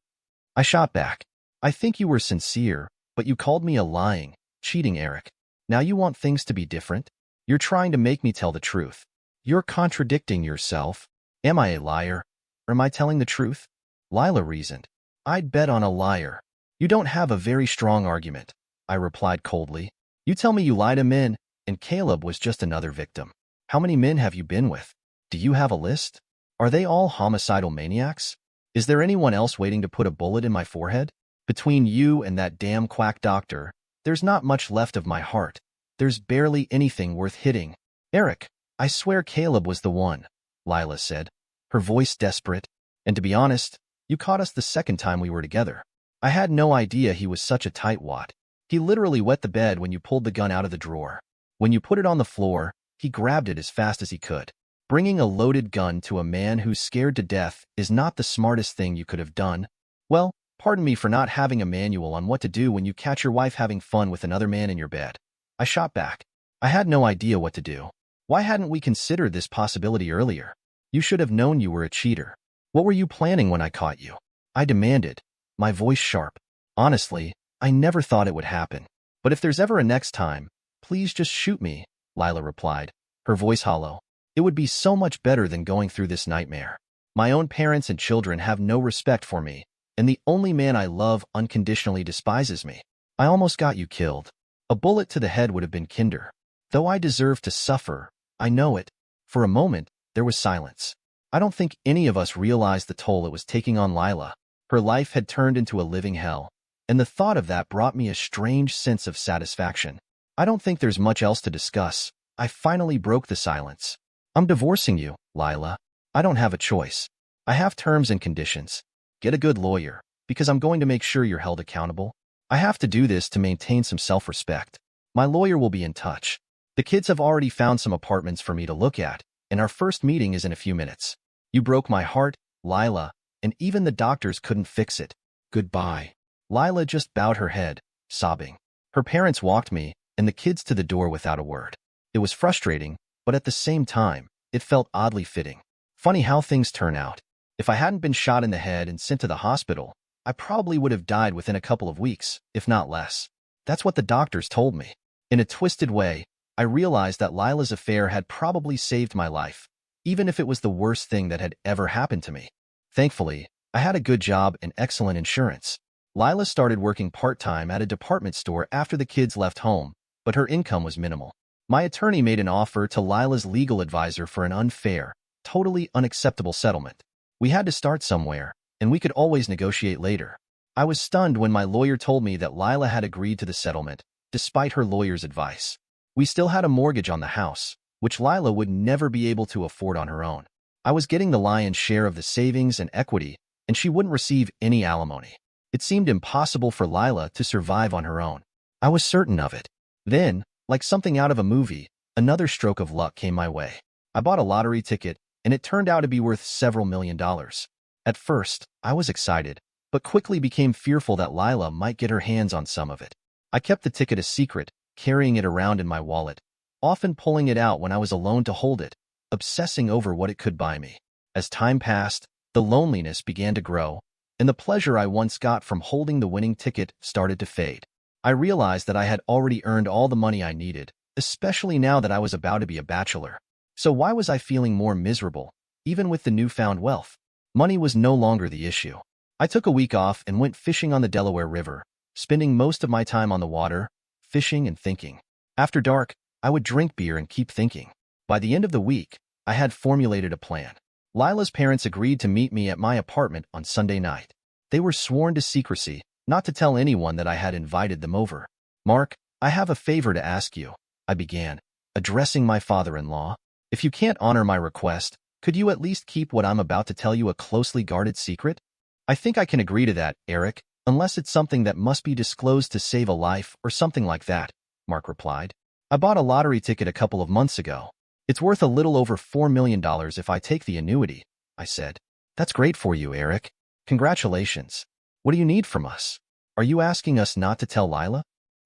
I shot back. I think you were sincere, but you called me a lying, cheating Eric. Now you want things to be different? You're trying to make me tell the truth. You're contradicting yourself. Am I a liar? Or am I telling the truth? Lila reasoned. I'd bet on a liar. You don't have a very strong argument, I replied coldly. You tell me you lie to men, and Caleb was just another victim. How many men have you been with? Do you have a list? Are they all homicidal maniacs? Is there anyone else waiting to put a bullet in my forehead? Between you and that damn quack doctor, there's not much left of my heart. There's barely anything worth hitting. Eric, I swear Caleb was the one, Lila said, her voice desperate. And to be honest, you caught us the second time we were together. I had no idea he was such a tightwad. He literally wet the bed when you pulled the gun out of the drawer. When you put it on the floor, he grabbed it as fast as he could. Bringing a loaded gun to a man who's scared to death is not the smartest thing you could have done. Well, pardon me for not having a manual on what to do when you catch your wife having fun with another man in your bed. I shot back. I had no idea what to do. Why hadn't we considered this possibility earlier? You should have known you were a cheater. What were you planning when I caught you? I demanded, my voice sharp. Honestly, I never thought it would happen. But if there's ever a next time, please just shoot me, Lila replied, her voice hollow. It would be so much better than going through this nightmare. My own parents and children have no respect for me, and the only man I love unconditionally despises me. I almost got you killed. A bullet to the head would have been kinder. Though I deserve to suffer, I know it. For a moment, there was silence. I don't think any of us realized the toll it was taking on Lila. Her life had turned into a living hell, and the thought of that brought me a strange sense of satisfaction. I don't think there's much else to discuss. I finally broke the silence. I'm divorcing you, Lila. I don't have a choice. I have terms and conditions. Get a good lawyer, because I'm going to make sure you're held accountable. I have to do this to maintain some self-respect. My lawyer will be in touch. The kids have already found some apartments for me to look at, and our first meeting is in a few minutes. You broke my heart, Lila, and even the doctors couldn't fix it. Goodbye. Lila just bowed her head, sobbing. Her parents walked me and the kids to the door without a word. It was frustrating, but at the same time, it felt oddly fitting. Funny how things turn out. If I hadn't been shot in the head and sent to the hospital, I probably would have died within a couple of weeks, if not less. That's what the doctors told me. In a twisted way, I realized that Lila's affair had probably saved my life, even if it was the worst thing that had ever happened to me. Thankfully, I had a good job and excellent insurance. Lila started working part-time at a department store after the kids left home, but her income was minimal. My attorney made an offer to Lila's legal advisor for an unfair, totally unacceptable settlement. We had to start somewhere, and we could always negotiate later. I was stunned when my lawyer told me that Lila had agreed to the settlement, despite her lawyer's advice. We still had a mortgage on the house, which Lila would never be able to afford on her own. I was getting the lion's share of the savings and equity, and she wouldn't receive any alimony. It seemed impossible for Lila to survive on her own. I was certain of it. Then, like something out of a movie, another stroke of luck came my way. I bought a lottery ticket, and it turned out to be worth several $1,000,000. At first, I was excited, but quickly became fearful that Lila might get her hands on some of it. I kept the ticket a secret, carrying it around in my wallet, often pulling it out when I was alone to hold it, obsessing over what it could buy me. As time passed, the loneliness began to grow, and the pleasure I once got from holding the winning ticket started to fade. I realized that I had already earned all the money I needed, especially now that I was about to be a bachelor. So why was I feeling more miserable, even with the newfound wealth? Money was no longer the issue. I took a week off and went fishing on the Delaware River, spending most of my time on the water, fishing and thinking. After dark, I would drink beer and keep thinking. By the end of the week, I had formulated a plan. Lila's parents agreed to meet me at my apartment on Sunday night. They were sworn to secrecy, not to tell anyone that I had invited them over. Mark, I have a favor to ask you, I began, addressing my father-in-law. If you can't honor my request, could you at least keep what I'm about to tell you a closely guarded secret? I think I can agree to that, Eric, unless it's something that must be disclosed to save a life or something like that, Mark replied. I bought a lottery ticket a couple of months ago. It's worth a little over $4 million if I take the annuity, I said. That's great for you, Eric. Congratulations. What do you need from us? Are you asking us not to tell Lila?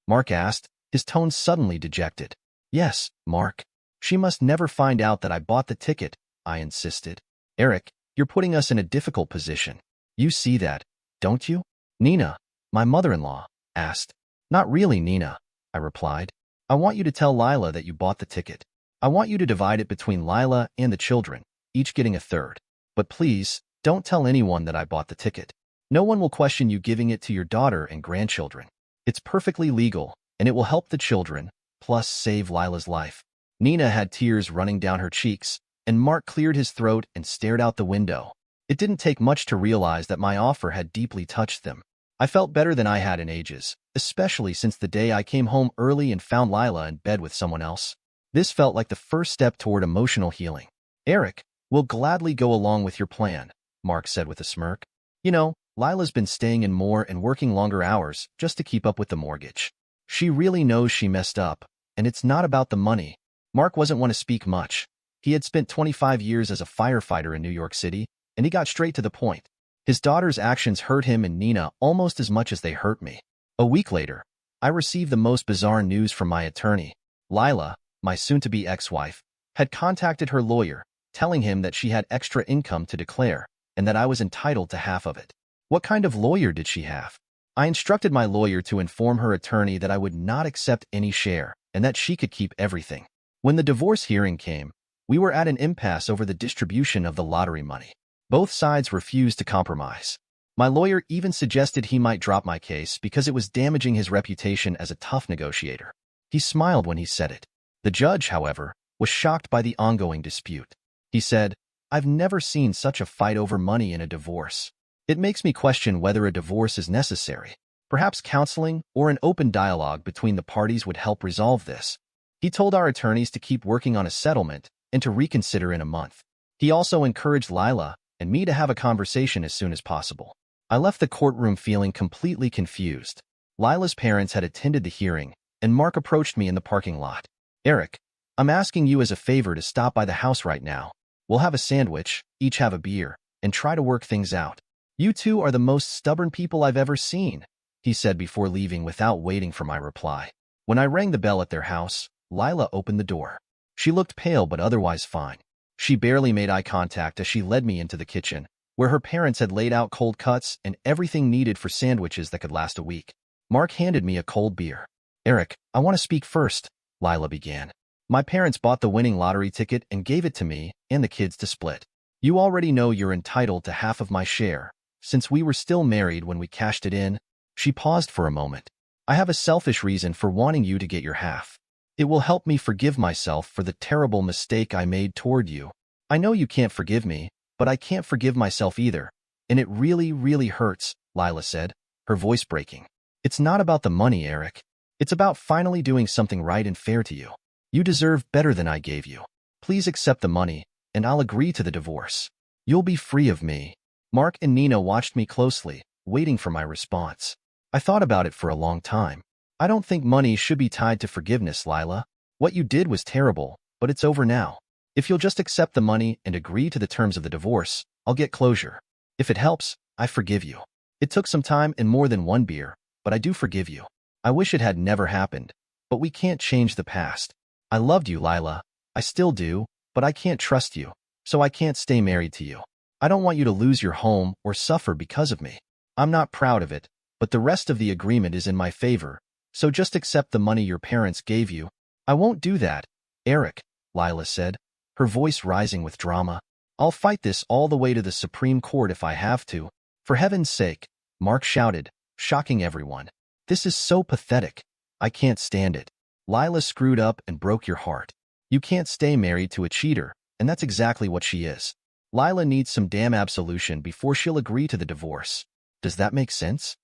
Mark asked, his tone suddenly dejected. Yes, Mark. She must never find out that I bought the ticket, I insisted. Eric, you're putting us in a difficult position. You see that, don't you? Nina, my mother-in-law, asked. Not really, Nina, I replied. I want you to tell Lila that you bought the ticket. I want you to divide it between Lila and the children, each getting a third. But please, don't tell anyone that I bought the ticket. No one will question you giving it to your daughter and grandchildren. It's perfectly legal, and it will help the children, plus save Lila's life. Nina had tears running down her cheeks, and Mark cleared his throat and stared out the window. It didn't take much to realize that my offer had deeply touched them. I felt better than I had in ages, especially since the day I came home early and found Lila in bed with someone else. This felt like the first step toward emotional healing. Eric, we'll gladly go along with your plan, Mark said with a smirk. You know, Lila's been staying in more and working longer hours just to keep up with the mortgage. She really knows she messed up, and it's not about the money. Mark wasn't one to speak much. He had spent 25 years as a firefighter in New York City, and he got straight to the point. His daughter's actions hurt him and Nina almost as much as they hurt me. A week later, I received the most bizarre news from my attorney. Lila, my soon-to-be ex-wife, had contacted her lawyer, telling him that she had extra income to declare, and that I was entitled to half of it. What kind of lawyer did she have? I instructed my lawyer to inform her attorney that I would not accept any share, and that she could keep everything. When the divorce hearing came, we were at an impasse over the distribution of the lottery money. Both sides refused to compromise. My lawyer even suggested he might drop my case because it was damaging his reputation as a tough negotiator. He smiled when he said it. The judge, however, was shocked by the ongoing dispute. He said, I've never seen such a fight over money in a divorce. It makes me question whether a divorce is necessary. Perhaps counseling or an open dialogue between the parties would help resolve this. He told our attorneys to keep working on a settlement and to reconsider in a month. He also encouraged Lila and me to have a conversation as soon as possible. I left the courtroom feeling completely confused. Lila's parents had attended the hearing, and Mark approached me in the parking lot. Eric, I'm asking you as a favor to stop by the house right now. We'll have a sandwich, each have a beer, and try to work things out. You two are the most stubborn people I've ever seen, he said before leaving without waiting for my reply. When I rang the bell at their house, Lila opened the door. She looked pale but otherwise fine. She barely made eye contact as she led me into the kitchen, where her parents had laid out cold cuts and everything needed for sandwiches that could last a week. Mark handed me a cold beer. Eric, I want to speak first, Lila began. My parents bought the winning lottery ticket and gave it to me and the kids to split. You already know you're entitled to half of my share, since we were still married when we cashed it in. She paused for a moment. I have a selfish reason for wanting you to get your half. It will help me forgive myself for the terrible mistake I made toward you. I know you can't forgive me, but I can't forgive myself either. And it really, really hurts, Lila said, her voice breaking. It's not about the money, Eric. It's about finally doing something right and fair to you. You deserve better than I gave you. Please accept the money, and I'll agree to the divorce. You'll be free of me. Mark and Nina watched me closely, waiting for my response. I thought about it for a long time. I don't think money should be tied to forgiveness, Lila. What you did was terrible, but it's over now. If you'll just accept the money and agree to the terms of the divorce, I'll get closure. If it helps, I forgive you. It took some time and more than one beer, but I do forgive you. I wish it had never happened, but we can't change the past. I loved you, Lila. I still do, but I can't trust you, so I can't stay married to you. I don't want you to lose your home or suffer because of me. I'm not proud of it, but the rest of the agreement is in my favor, so just accept the money your parents gave you. I won't do that, Eric, Lila said, her voice rising with drama. I'll fight this all the way to the Supreme Court if I have to. For heaven's sake, Mark shouted, shocking everyone. This is so pathetic. I can't stand it. Lila screwed up and broke your heart. You can't stay married to a cheater, and that's exactly what she is. Lila needs some damn absolution before she'll agree to the divorce. Does that make sense?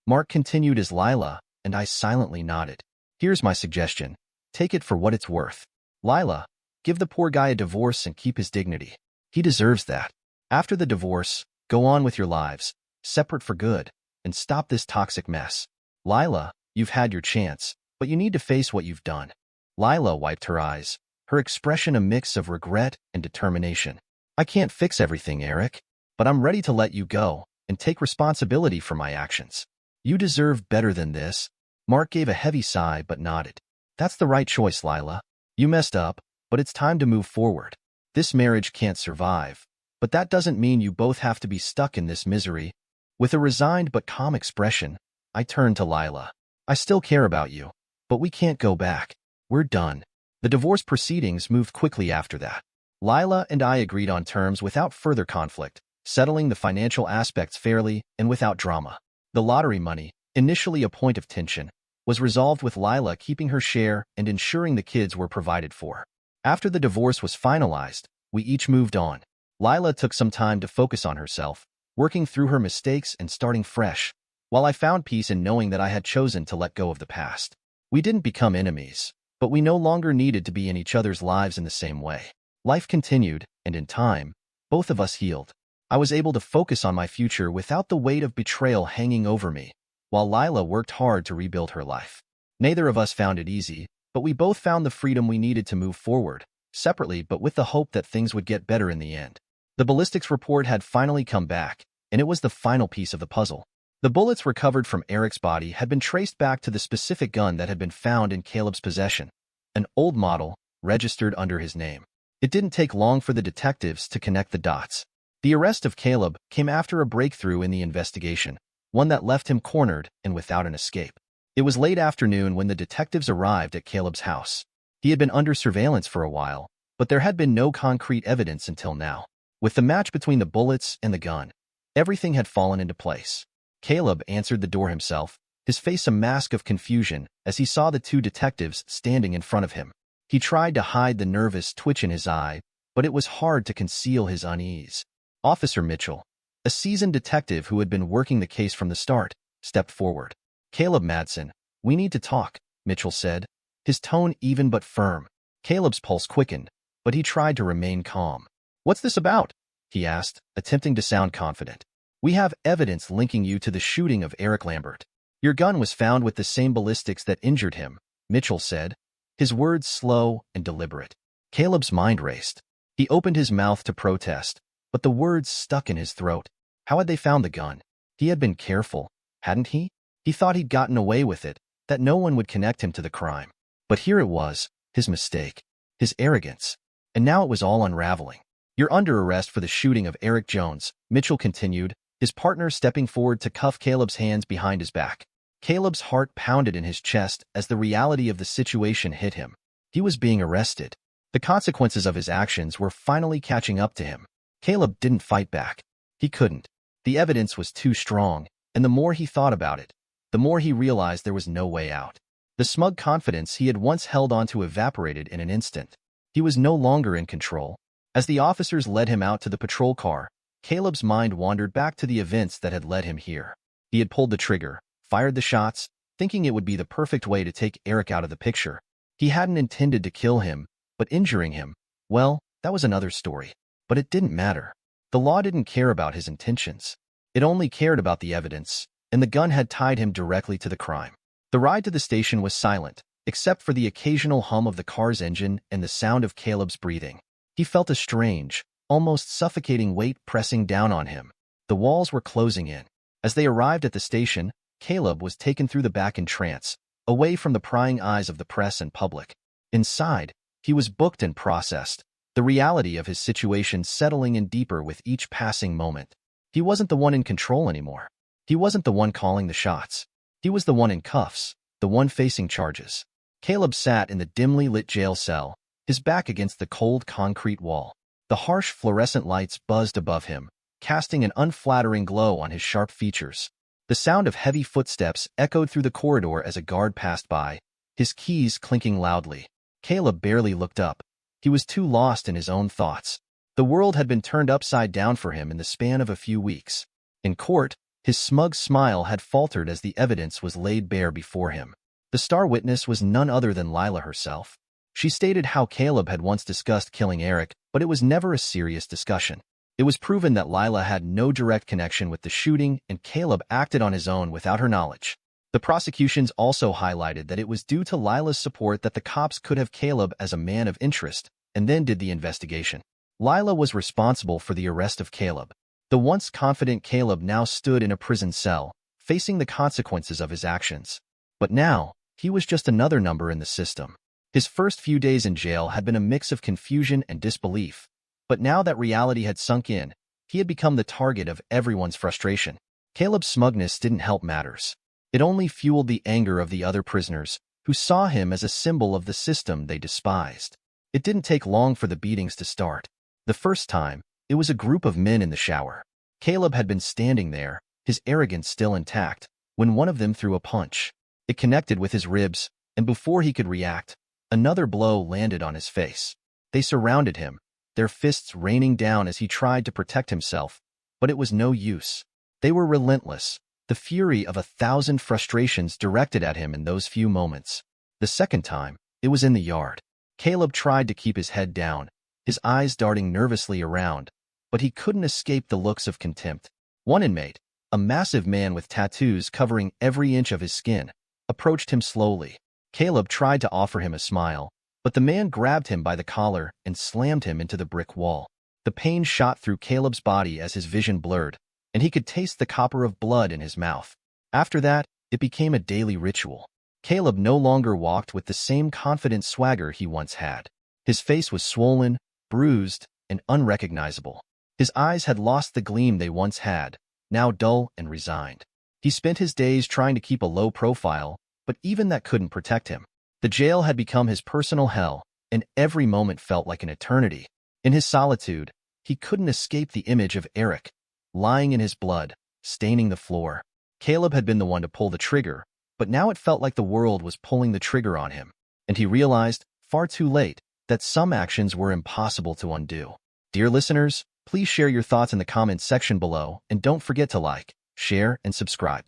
Mark continued as Lila, and I silently nodded. Here's my suggestion. Take it for what it's worth. Lila, give the poor guy a divorce and keep his dignity. He deserves that. After the divorce, go on with your lives, separate for good, and stop this toxic mess. Lila, you've had your chance, but you need to face what you've done. Lila wiped her eyes, her expression a mix of regret and determination. I can't fix everything, Eric, but I'm ready to let you go and take responsibility for my actions. You deserve better than this. Mark gave a heavy sigh but nodded. That's the right choice, Lila. You messed up, but it's time to move forward. This marriage can't survive, but that doesn't mean you both have to be stuck in this misery. With a resigned but calm expression, I turned to Lila. I still care about you, but we can't go back. We're done. The divorce proceedings moved quickly after that. Lila and I agreed on terms without further conflict, settling the financial aspects fairly and without drama. The lottery money, initially a point of tension, was resolved with Lila keeping her share and ensuring the kids were provided for. After the divorce was finalized, we each moved on. Lila took some time to focus on herself, working through her mistakes and starting fresh, while I found peace in knowing that I had chosen to let go of the past. We didn't become enemies, but we no longer needed to be in each other's lives in the same way. Life continued, and in time, both of us healed. I was able to focus on my future without the weight of betrayal hanging over me, while Lila worked hard to rebuild her life. Neither of us found it easy, but we both found the freedom we needed to move forward, separately but with the hope that things would get better in the end. The ballistics report had finally come back, and it was the final piece of the puzzle. The bullets recovered from Eric's body had been traced back to the specific gun that had been found in Caleb's possession, an old model, registered under his name. It didn't take long for the detectives to connect the dots. The arrest of Caleb came after a breakthrough in the investigation, one that left him cornered and without an escape. It was late afternoon when the detectives arrived at Caleb's house. He had been under surveillance for a while, but there had been no concrete evidence until now. With the match between the bullets and the gun, everything had fallen into place. Caleb answered the door himself, his face a mask of confusion as he saw the two detectives standing in front of him. He tried to hide the nervous twitch in his eye, but it was hard to conceal his unease. Officer Mitchell, a seasoned detective who had been working the case from the start, stepped forward. Caleb Madsen, we need to talk, Mitchell said, his tone even but firm. Caleb's pulse quickened, but he tried to remain calm. What's this about? He asked, attempting to sound confident. We have evidence linking you to the shooting of Eric Lambert. Your gun was found with the same ballistics that injured him, Mitchell said, his words slow and deliberate. Caleb's mind raced. He opened his mouth to protest, but the words stuck in his throat. How had they found the gun? He had been careful, hadn't he? He thought he'd gotten away with it, that no one would connect him to the crime. But here it was, his mistake, his arrogance. And now it was all unraveling. You're under arrest for the shooting of Eric Jones, Mitchell continued, his partner stepping forward to cuff Caleb's hands behind his back. Caleb's heart pounded in his chest as the reality of the situation hit him. He was being arrested. The consequences of his actions were finally catching up to him. Caleb didn't fight back. He couldn't. The evidence was too strong, and the more he thought about it, the more he realized there was no way out. The smug confidence he had once held onto evaporated in an instant. He was no longer in control. As the officers led him out to the patrol car, Caleb's mind wandered back to the events that had led him here. He had pulled the trigger, fired the shots, thinking it would be the perfect way to take Eric out of the picture. He hadn't intended to kill him, but injuring him, well, that was another story. But it didn't matter. The law didn't care about his intentions. It only cared about the evidence, and the gun had tied him directly to the crime. The ride to the station was silent, except for the occasional hum of the car's engine and the sound of Caleb's breathing. He felt a strange, almost suffocating weight pressing down on him. The walls were closing in. As they arrived at the station, Caleb was taken through the back in trance, away from the prying eyes of the press and public. Inside, he was booked and processed, the reality of his situation settling in deeper with each passing moment. He wasn't the one in control anymore. He wasn't the one calling the shots. He was the one in cuffs, the one facing charges. Caleb sat in the dimly lit jail cell, his back against the cold concrete wall. The harsh fluorescent lights buzzed above him, casting an unflattering glow on his sharp features. The sound of heavy footsteps echoed through the corridor as a guard passed by, his keys clinking loudly. Caleb barely looked up. He was too lost in his own thoughts. The world had been turned upside down for him in the span of a few weeks. In court, his smug smile had faltered as the evidence was laid bare before him. The star witness was none other than Lila herself. She stated how Caleb had once discussed killing Eric, but it was never a serious discussion. It was proven that Lila had no direct connection with the shooting and Caleb acted on his own without her knowledge. The prosecutions also highlighted that it was due to Lila's support that the cops could have Caleb as a man of interest and then did the investigation. Lila was responsible for the arrest of Caleb. The once confident Caleb now stood in a prison cell, facing the consequences of his actions. But now, he was just another number in the system. His first few days in jail had been a mix of confusion and disbelief, but now that reality had sunk in, he had become the target of everyone's frustration. Caleb's smugness didn't help matters. It only fueled the anger of the other prisoners, who saw him as a symbol of the system they despised. It didn't take long for the beatings to start. The first time, it was a group of men in the shower. Caleb had been standing there, his arrogance still intact, when one of them threw a punch. It connected with his ribs, and before he could react, another blow landed on his face. They surrounded him, their fists raining down as he tried to protect himself, but it was no use. They were relentless, the fury of 1,000 frustrations directed at him in those few moments. The second time, it was in the yard. Caleb tried to keep his head down, his eyes darting nervously around, but he couldn't escape the looks of contempt. One inmate, a massive man with tattoos covering every inch of his skin, approached him slowly. Caleb tried to offer him a smile, but the man grabbed him by the collar and slammed him into the brick wall. The pain shot through Caleb's body as his vision blurred, and he could taste the copper of blood in his mouth. After that, it became a daily ritual. Caleb no longer walked with the same confident swagger he once had. His face was swollen, bruised, and unrecognizable. His eyes had lost the gleam they once had, now dull and resigned. He spent his days trying to keep a low profile, but even that couldn't protect him. The jail had become his personal hell, and every moment felt like an eternity. In his solitude, he couldn't escape the image of Eric, lying in his blood, staining the floor. Caleb had been the one to pull the trigger, but now it felt like the world was pulling the trigger on him, and he realized, far too late, that some actions were impossible to undo. Dear listeners, please share your thoughts in the comments section below, and don't forget to like, share, and subscribe.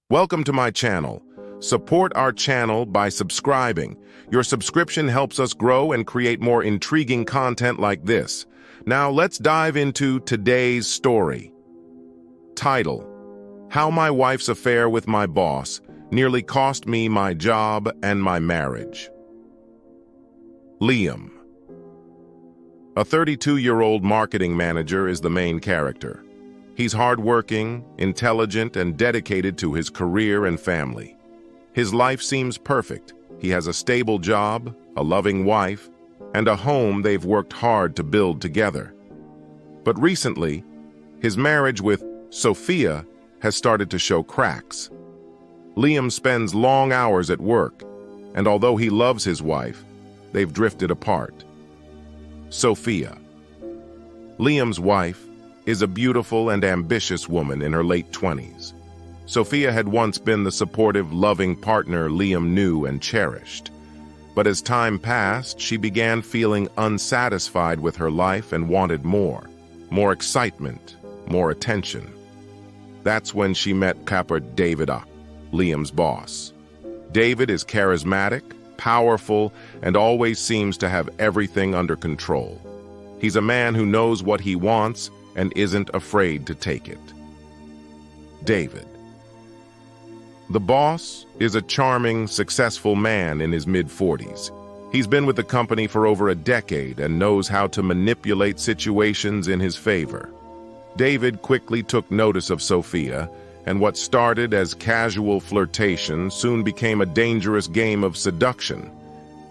Welcome to my channel. Support our channel by subscribing. Your subscription helps us grow and create more intriguing content like this. Now let's dive into today's story. Title: How My Wife's Affair with My Boss Nearly Cost Me My Job and My Marriage. Liam. A 32-year-old marketing manager is the main character. He's hardworking, intelligent, and dedicated to his career and family. His life seems perfect. He has a stable job, a loving wife, and a home they've worked hard to build together. But recently, his marriage with Sophia has started to show cracks. Liam spends long hours at work, and although he loves his wife, they've drifted apart. Sophia. Liam's wife is a beautiful and ambitious woman in her late 20s. Sophia had once been the supportive, loving partner Liam knew and cherished. But as time passed, she began feeling unsatisfied with her life and wanted more excitement, more attention. That's when she met David, Liam's boss. David is charismatic, powerful, and always seems to have everything under control. He's a man who knows what he wants and isn't afraid to take it. David. The boss is a charming, successful man in his mid-40s. He's been with the company for over a decade and knows how to manipulate situations in his favor. David quickly took notice of Sophia, and what started as casual flirtation soon became a dangerous game of seduction.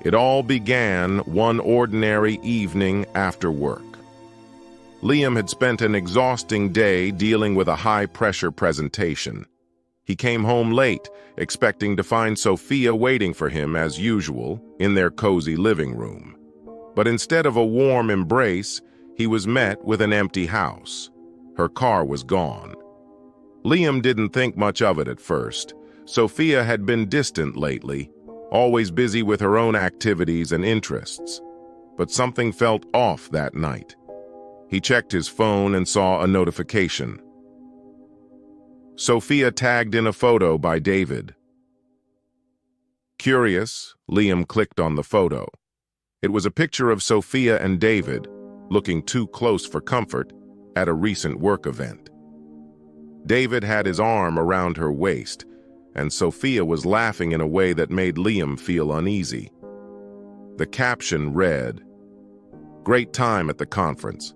It all began one ordinary evening after work. Liam had spent an exhausting day dealing with a high-pressure presentation. He came home late, expecting to find Sophia waiting for him as usual in their cozy living room. But instead of a warm embrace, he was met with an empty house. Her car was gone. Liam didn't think much of it at first. Sophia had been distant lately, always busy with her own activities and interests. But something felt off that night. He checked his phone and saw a notification. Sophia tagged in a photo by David. Curious, Liam clicked on the photo. It was a picture of Sophia and David, looking too close for comfort, at a recent work event. David had his arm around her waist, and Sophia was laughing in a way that made Liam feel uneasy. The caption read, "Great time at the conference.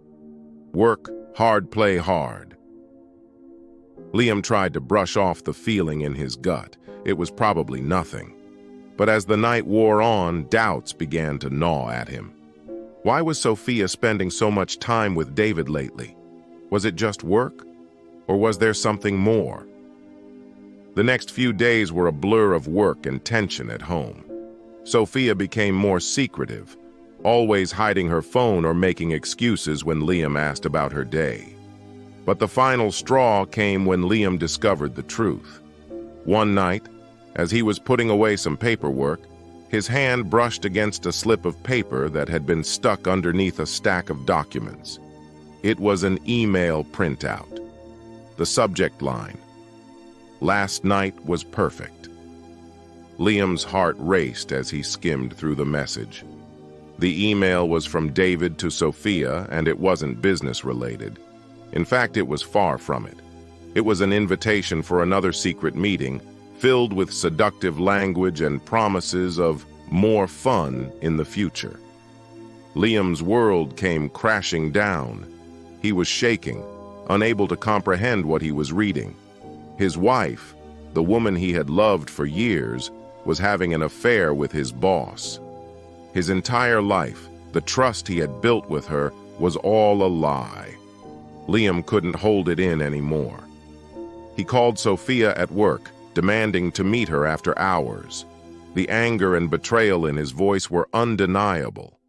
Work hard, play hard." Liam tried to brush off the feeling in his gut. It was probably nothing. But as the night wore on, doubts began to gnaw at him. Why was Sophia spending so much time with David lately? Was it just work? Or was there something more? The next few days were a blur of work and tension at home. Sophia became more secretive, always hiding her phone or making excuses when Liam asked about her day. But the final straw came when Liam discovered the truth. One night, as he was putting away some paperwork, his hand brushed against a slip of paper that had been stuck underneath a stack of documents. It was an email printout. The subject line: "Last night was perfect." Liam's heart raced as he skimmed through the message. The email was from David to Sophia, and it wasn't business-related. In fact, it was far from it. It was an invitation for another secret meeting, filled with seductive language and promises of more fun in the future. Liam's world came crashing down. He was shaking, unable to comprehend what he was reading. His wife, the woman he had loved for years, was having an affair with his boss. His entire life, the trust he had built with her, was all a lie. Liam couldn't hold it in anymore. He called Sophia at work, demanding to meet her after hours. The anger and betrayal in his voice were undeniable.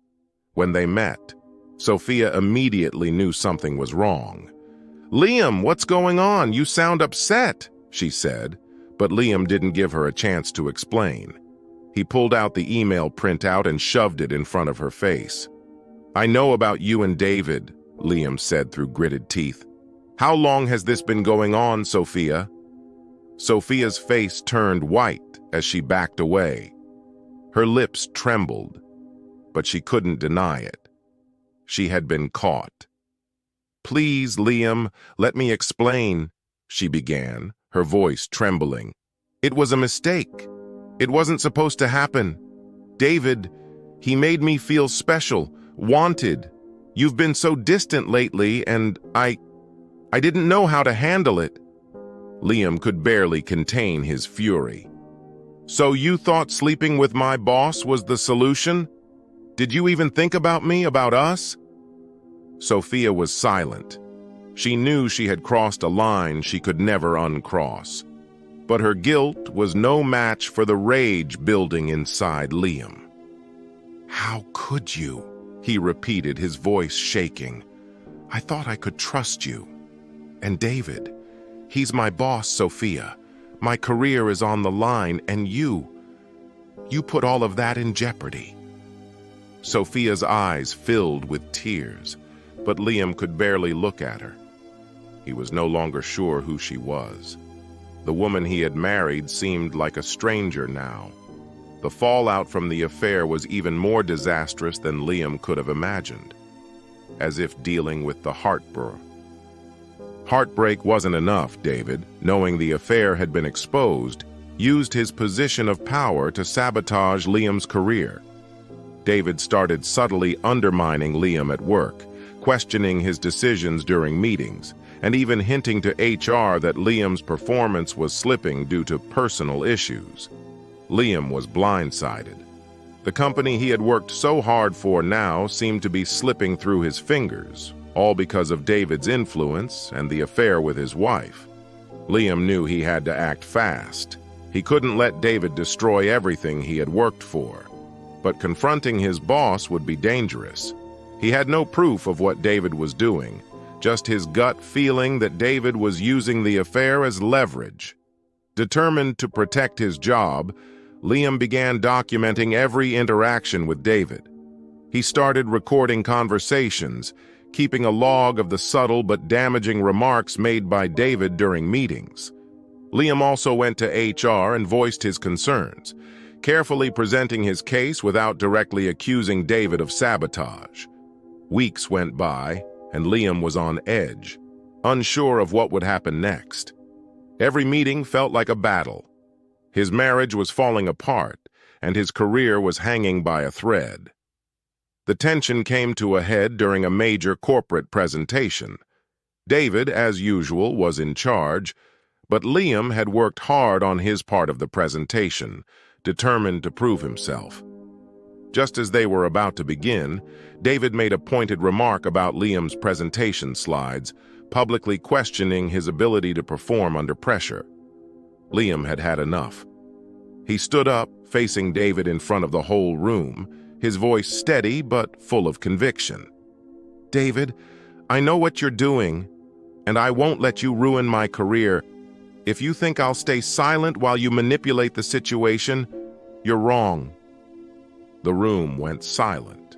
When they met, Sophia immediately knew something was wrong. "Liam, what's going on? You sound upset," she said, but Liam didn't give her a chance to explain. He pulled out the email printout and shoved it in front of her face. "I know about you and David," Liam said through gritted teeth. "How long has this been going on, Sophia?" Sophia's face turned white as she backed away. Her lips trembled, but she couldn't deny it. She had been caught. "Please, Liam, let me explain," she began, her voice trembling. "It was a mistake. It wasn't supposed to happen. David, he made me feel special, wanted. You've been so distant lately, and I didn't know how to handle it." Liam could barely contain his fury. "So you thought sleeping with my boss was the solution? Did you even think about me, about us?" Sophia was silent. She knew she had crossed a line she could never uncross. But her guilt was no match for the rage building inside Liam. "How could you?" he repeated, his voice shaking. "I thought I could trust you. And David, he's my boss, Sophia. My career is on the line, and you put all of that in jeopardy." Sophia's eyes filled with tears, but Liam could barely look at her. He was no longer sure who she was. The woman he had married seemed like a stranger now. The fallout from the affair was even more disastrous than Liam could have imagined, as if dealing with the heartbreak. Heartbreak wasn't enough. David, knowing the affair had been exposed, used his position of power to sabotage Liam's career. David started subtly undermining Liam at work, questioning his decisions during meetings, and even hinting to HR that Liam's performance was slipping due to personal issues. Liam was blindsided. The company he had worked so hard for now seemed to be slipping through his fingers, all because of David's influence and the affair with his wife. Liam knew he had to act fast. He couldn't let David destroy everything he had worked for. But confronting his boss would be dangerous. He had no proof of what David was doing, just his gut feeling that David was using the affair as leverage. Determined to protect his job, Liam began documenting every interaction with David. He started recording conversations, keeping a log of the subtle but damaging remarks made by David during meetings. Liam also went to HR and voiced his concerns, carefully presenting his case without directly accusing David of sabotage. Weeks went by, and Liam was on edge, unsure of what would happen next. Every meeting felt like a battle. His marriage was falling apart, and his career was hanging by a thread. The tension came to a head during a major corporate presentation. David, as usual, was in charge, but Liam had worked hard on his part of the presentation, determined to prove himself. Just as they were about to begin, David made a pointed remark about Liam's presentation slides, publicly questioning his ability to perform under pressure. Liam had had enough. He stood up, facing David in front of the whole room, his voice steady but full of conviction. "David, I know what you're doing, and I won't let you ruin my career. If you think I'll stay silent while you manipulate the situation, you're wrong." The room went silent.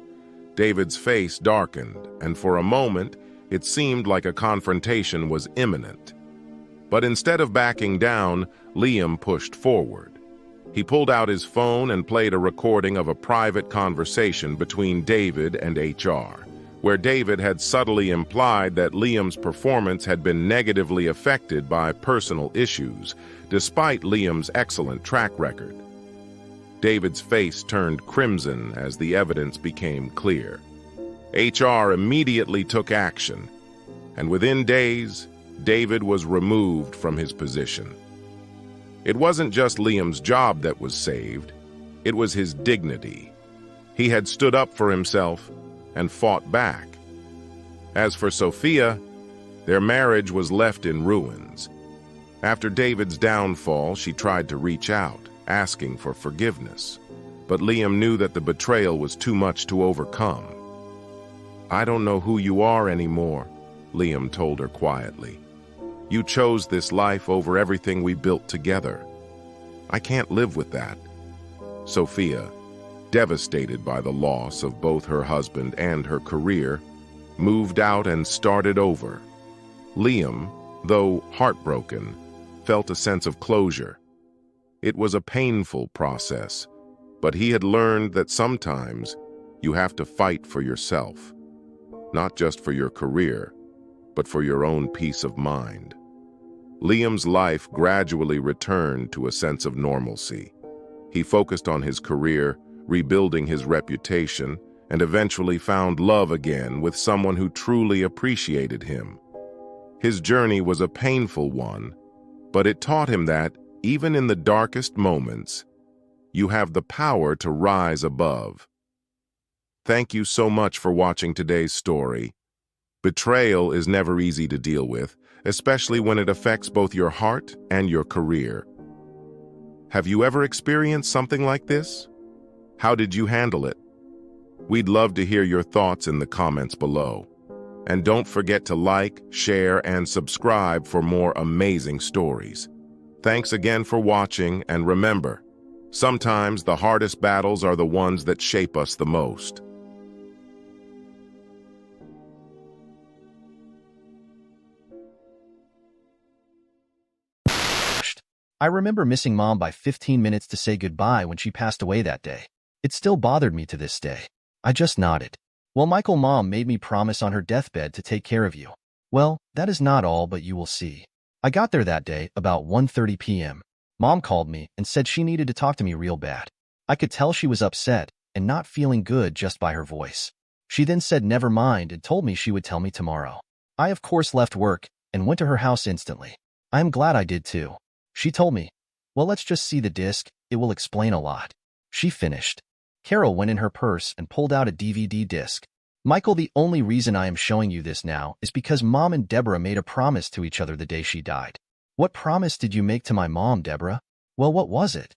David's face darkened, and for a moment, it seemed like a confrontation was imminent. But instead of backing down, Liam pushed forward. He pulled out his phone and played a recording of a private conversation between David and HR, where David had subtly implied that Liam's performance had been negatively affected by personal issues, despite Liam's excellent track record. David's face turned crimson as the evidence became clear. HR immediately took action, and within days, David was removed from his position. It wasn't just Liam's job that was saved, it was his dignity. He had stood up for himself and fought back. As for Sophia, their marriage was left in ruins. After David's downfall, she tried to reach out, asking for forgiveness. But Liam knew that the betrayal was too much to overcome. "I don't know who you are anymore," Liam told her quietly. "You chose this life over everything we built together. I can't live with that." Sophia, devastated by the loss of both her husband and her career, moved out and started over. Liam, though heartbroken, felt a sense of closure. It was a painful process, but he had learned that sometimes you have to fight for yourself, not just for your career, but for your own peace of mind. Liam's life gradually returned to a sense of normalcy. He focused on his career, rebuilding his reputation, and eventually found love again with someone who truly appreciated him. His journey was a painful one, but it taught him that, even in the darkest moments, you have the power to rise above. Thank you so much for watching today's story. Betrayal is never easy to deal with, especially when it affects both your heart and your career. Have you ever experienced something like this? How did you handle it? We'd love to hear your thoughts in the comments below. And don't forget to like, share, and subscribe for more amazing stories. Thanks again for watching, and remember, sometimes the hardest battles are the ones that shape us the most. I remember missing Mom by 15 minutes to say goodbye when she passed away that day. It still bothered me to this day. I just nodded. Well, Michael, Mom made me promise on her deathbed to take care of you. Well, that is not all, but you will see. I got there that day about 1:30 p.m. Mom called me and said she needed to talk to me real bad. I could tell she was upset and not feeling good just by her voice. She then said never mind and told me she would tell me tomorrow. I of course left work and went to her house instantly. I am glad I did too. She told me, well, let's just see the disc, it will explain a lot. She finished. Carol went in her purse and pulled out a DVD disc. Michael, the only reason I am showing you this now is because Mom and Deborah made a promise to each other the day she died. What promise did you make to my mom, Deborah? Well, what was it?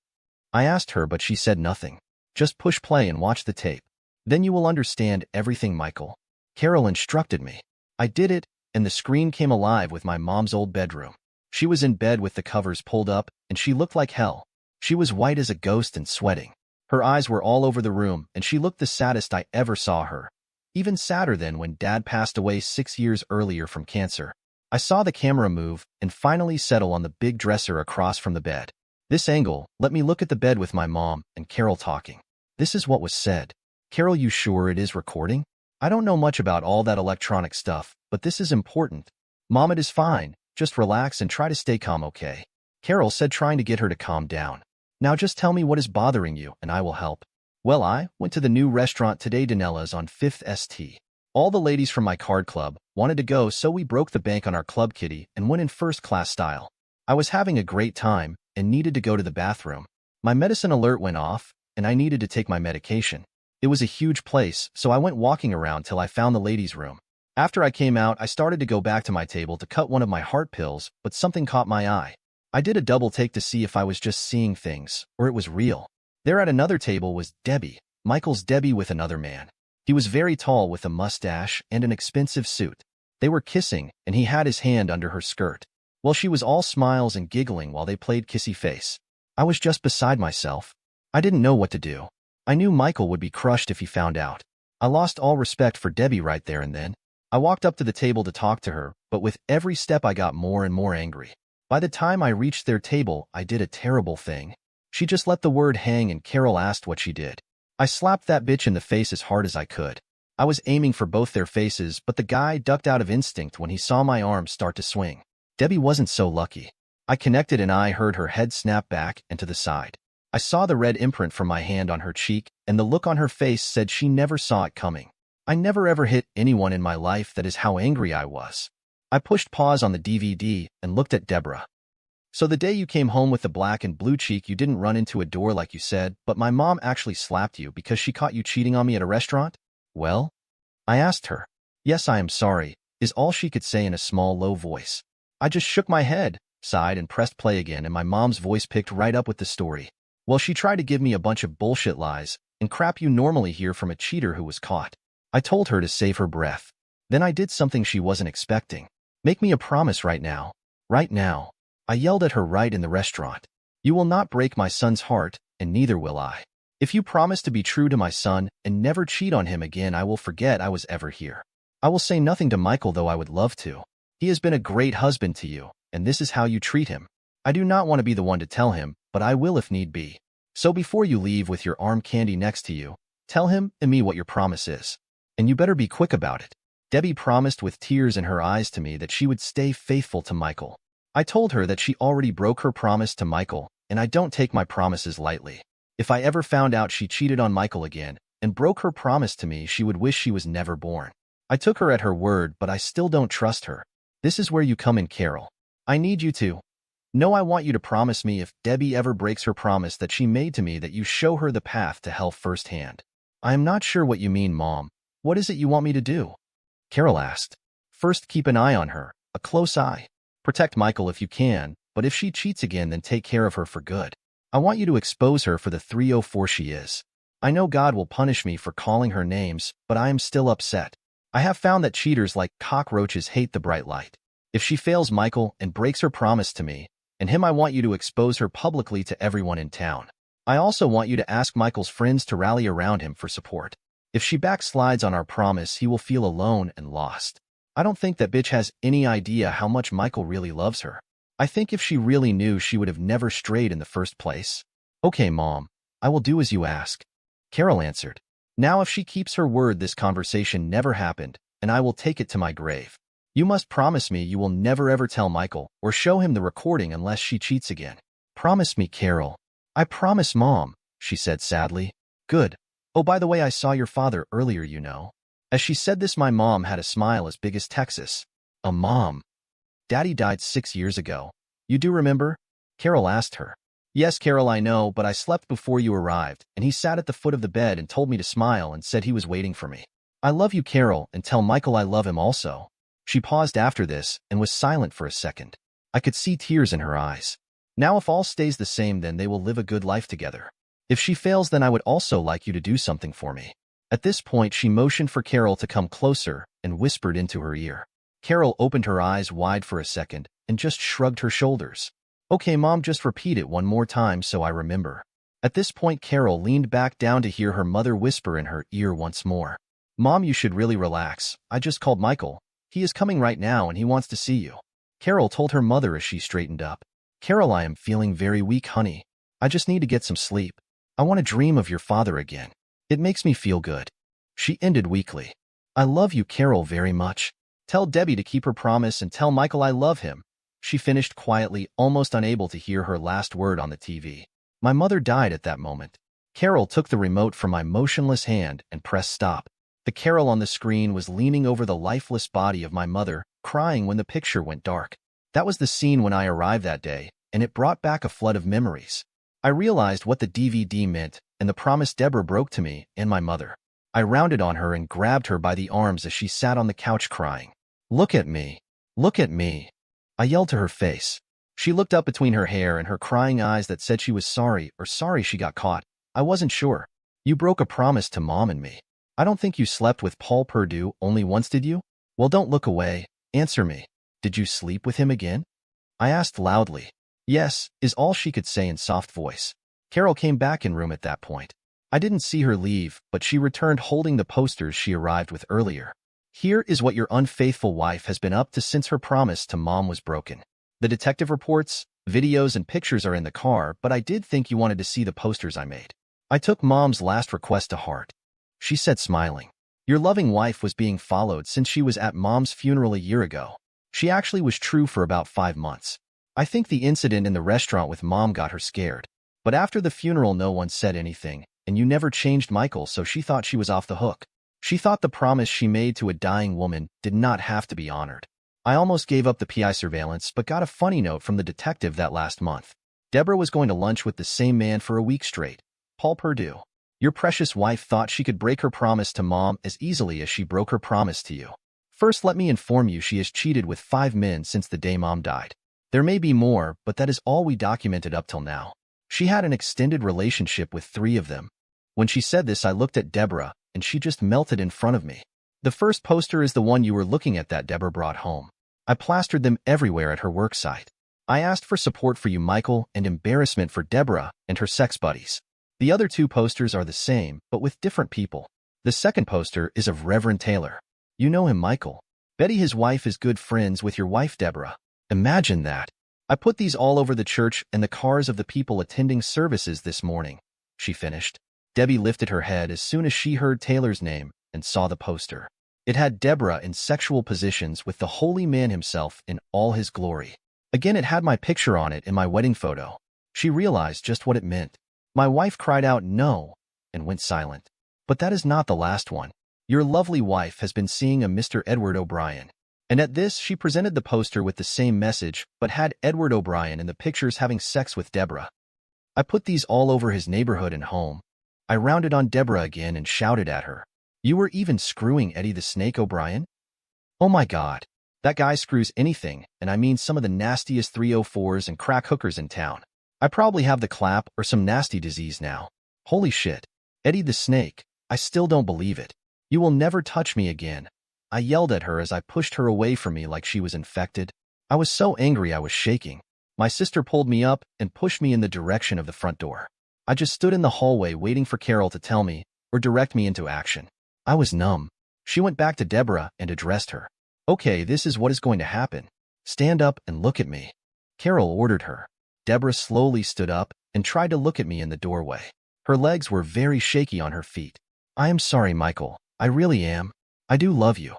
I asked her, but she said nothing. Just push play and watch the tape. Then you will understand everything, Michael. Carol instructed me. I did it, and the screen came alive with my mom's old bedroom. She was in bed with the covers pulled up, and she looked like hell. She was white as a ghost and sweating. Her eyes were all over the room, and she looked the saddest I ever saw her. Even sadder than when Dad passed away 6 years earlier from cancer. I saw the camera move and finally settle on the big dresser across from the bed. This angle let me look at the bed with my mom and Carol talking. This is what was said. Carol, you sure it is recording? I don't know much about all that electronic stuff, but this is important. Mom, it is fine. Just relax and try to stay calm, okay? Carol said, trying to get her to calm down. Now just tell me what is bothering you, and I will help. Well, I went to the new restaurant today, Danella's on 5th St. All the ladies from my card club wanted to go, so we broke the bank on our club kitty and went in first-class style. I was having a great time and needed to go to the bathroom. My medicine alert went off, and I needed to take my medication. It was a huge place, so I went walking around till I found the ladies' room. After I came out, I started to go back to my table to cut one of my heart pills, but something caught my eye. I did a double take to see if I was just seeing things, or it was real. There at another table was Debbie, Michael's Debbie, with another man. He was very tall with a mustache and an expensive suit. They were kissing, and he had his hand under her skirt. Well, she was all smiles and giggling while they played kissy face. I was just beside myself. I didn't know what to do. I knew Michael would be crushed if he found out. I lost all respect for Debbie right there and then. I walked up to the table to talk to her, but with every step I got more and more angry. By the time I reached their table, I did a terrible thing. She just let the word hang and Carol asked what she did. I slapped that bitch in the face as hard as I could. I was aiming for both their faces, but the guy ducked out of instinct when he saw my arm start to swing. Debbie wasn't so lucky. I connected and I heard her head snap back and to the side. I saw the red imprint from my hand on her cheek, and the look on her face said she never saw it coming. I never ever hit anyone in my life, that is how angry I was. I pushed pause on the DVD and looked at Deborah. So the day you came home with the black and blue cheek, you didn't run into a door like you said, but my mom actually slapped you because she caught you cheating on me at a restaurant? Well? I asked her. Yes, I am sorry, is all she could say in a small, low voice. I just shook my head, sighed, and pressed play again, and my mom's voice picked right up with the story. Well, she tried to give me a bunch of bullshit lies and crap you normally hear from a cheater who was caught. I told her to save her breath. Then I did something she wasn't expecting. Make me a promise right now. Right now. I yelled at her right in the restaurant. You will not break my son's heart, and neither will I. If you promise to be true to my son and never cheat on him again, I will forget I was ever here. I will say nothing to Michael, though I would love to. He has been a great husband to you, and this is how you treat him. I do not want to be the one to tell him, but I will if need be. So before you leave with your arm candy next to you, tell him and me what your promise is. And you better be quick about it. Debbie promised with tears in her eyes to me that she would stay faithful to Michael. I told her that she already broke her promise to Michael, and I don't take my promises lightly. If I ever found out she cheated on Michael again and broke her promise to me, she would wish she was never born. I took her at her word, but I still don't trust her. This is where you come in, Carol. I need you to. No, I want you to promise me if Debbie ever breaks her promise that she made to me that you show her the path to hell firsthand. I am not sure what you mean, Mom. What is it you want me to do? Carol asked. First, keep an eye on her, a close eye. Protect Michael if you can, but if she cheats again, then take care of her for good. I want you to expose her for the 304 she is. I know God will punish me for calling her names, but I am still upset. I have found that cheaters like cockroaches hate the bright light. If she fails Michael and breaks her promise to me and him, I want you to expose her publicly to everyone in town. I also want you to ask Michael's friends to rally around him for support. If she backslides on our promise, he will feel alone and lost. I don't think that bitch has any idea how much Michael really loves her. I think if she really knew, she would have never strayed in the first place. Okay, Mom, I will do as you ask. Carol answered. Now if she keeps her word, this conversation never happened, and I will take it to my grave. You must promise me you will never ever tell Michael or show him the recording unless she cheats again. Promise me, Carol. I promise, Mom, she said sadly. Good. Oh, by the way, I saw your father earlier, you know. As she said this, my mom had a smile as big as Texas. A mom. Daddy died 6 years ago. You do remember? Carol asked her. Yes, Carol, I know, but I slept before you arrived, and he sat at the foot of the bed and told me to smile and said he was waiting for me. I love you, Carol, and tell Michael I love him also. She paused after this and was silent for a second. I could see tears in her eyes. Now if all stays the same, then they will live a good life together. If she fails, then I would also like you to do something for me. At this point, she motioned for Carol to come closer and whispered into her ear. Carol opened her eyes wide for a second and just shrugged her shoulders. Okay, Mom, just repeat it one more time so I remember. At this point, Carol leaned back down to hear her mother whisper in her ear once more. Mom, you should really relax. I just called Michael. He is coming right now and he wants to see you. Carol told her mother as she straightened up. Carol, I am feeling very weak, honey. I just need to get some sleep. I want to dream of your father again. It makes me feel good. She ended weakly. I love you, Carol, very much. Tell Debbie to keep her promise and tell Michael I love him. She finished quietly, almost unable to hear her last word on the TV. My mother died at that moment. Carol took the remote from my motionless hand and pressed stop. The Carol on the screen was leaning over the lifeless body of my mother, crying when the picture went dark. That was the scene when I arrived that day, and it brought back a flood of memories. I realized what the DVD meant and the promise Deborah broke to me and my mother. I rounded on her and grabbed her by the arms as she sat on the couch crying. Look at me. Look at me. I yelled to her face. She looked up between her hair and her crying eyes that said she was sorry or sorry she got caught. I wasn't sure. You broke a promise to Mom and me. I don't think you slept with Paul Perdue only once, did you? Well, don't look away. Answer me. Did you sleep with him again? I asked loudly. Yes, is all she could say in soft voice. Carol came back in room at that point. I didn't see her leave, but she returned holding the posters she arrived with earlier. Here is what your unfaithful wife has been up to since her promise to Mom was broken. The detective reports, videos, and pictures are in the car, but I did think you wanted to see the posters I made. I took Mom's last request to heart. She said, smiling. Your loving wife was being followed since she was at Mom's funeral a year ago. She actually was true for about 5 months. I think the incident in the restaurant with Mom got her scared. But after the funeral, no one said anything, and you never changed Michael, so she thought she was off the hook. She thought the promise she made to a dying woman did not have to be honored. I almost gave up the PI surveillance, but got a funny note from the detective that last month. Deborah was going to lunch with the same man for a week straight, Paul Perdue. Your precious wife thought she could break her promise to Mom as easily as she broke her promise to you. First, let me inform you she has cheated with 5 men since the day Mom died. There may be more, but that is all we documented up till now. She had an extended relationship with 3 of them. When she said this, I looked at Deborah, and she just melted in front of me. The first poster is the one you were looking at that Deborah brought home. I plastered them everywhere at her work site. I asked for support for you, Michael, and embarrassment for Deborah and her sex buddies. The other 2 posters are the same, but with different people. The second poster is of Reverend Taylor. You know him, Michael. Betty, his wife, is good friends with your wife, Deborah. Imagine that. I put these all over the church and the cars of the people attending services this morning, she finished. Debbie lifted her head as soon as she heard Taylor's name and saw the poster. It had Deborah in sexual positions with the holy man himself in all his glory. Again, it had my picture on it in my wedding photo. She realized just what it meant. My wife cried out no and went silent. But that is not the last one. Your lovely wife has been seeing a Mr. Edward O'Brien. And at this, she presented the poster with the same message, but had Edward O'Brien in the pictures having sex with Deborah. I put these all over his neighborhood and home. I rounded on Deborah again and shouted at her. You were even screwing Eddie the Snake O'Brien? Oh my God. That guy screws anything, and I mean some of the nastiest 304s and crack hookers in town. I probably have the clap or some nasty disease now. Holy shit. Eddie the Snake, I still don't believe it. You will never touch me again. I yelled at her as I pushed her away from me like she was infected. I was so angry I was shaking. My sister pulled me up and pushed me in the direction of the front door. I just stood in the hallway waiting for Carol to tell me or direct me into action. I was numb. She went back to Deborah and addressed her. Okay, this is what is going to happen. Stand up and look at me. Carol ordered her. Deborah slowly stood up and tried to look at me in the doorway. Her legs were very shaky on her feet. I am sorry, Michael. I really am. I do love you.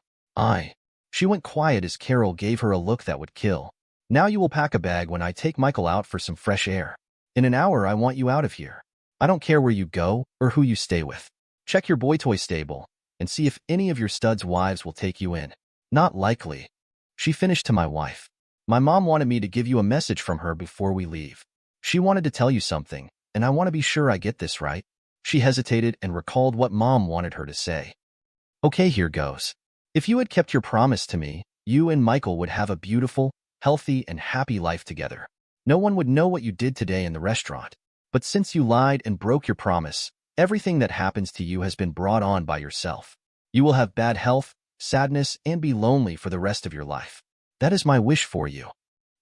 She went quiet as Carol gave her a look that would kill. Now you will pack a bag when I take Michael out for some fresh air. In an hour, I want you out of here. I don't care where you go or who you stay with. Check your boy toy stable and see if any of your studs' wives will take you in. Not likely. She finished to my wife. My mom wanted me to give you a message from her before we leave. She wanted to tell you something, and I want to be sure I get this right. She hesitated and recalled what Mom wanted her to say. Okay, here goes. If you had kept your promise to me, you and Michael would have a beautiful, healthy, and happy life together. No one would know what you did today in the restaurant. But since you lied and broke your promise, everything that happens to you has been brought on by yourself. You will have bad health, sadness, and be lonely for the rest of your life. That is my wish for you.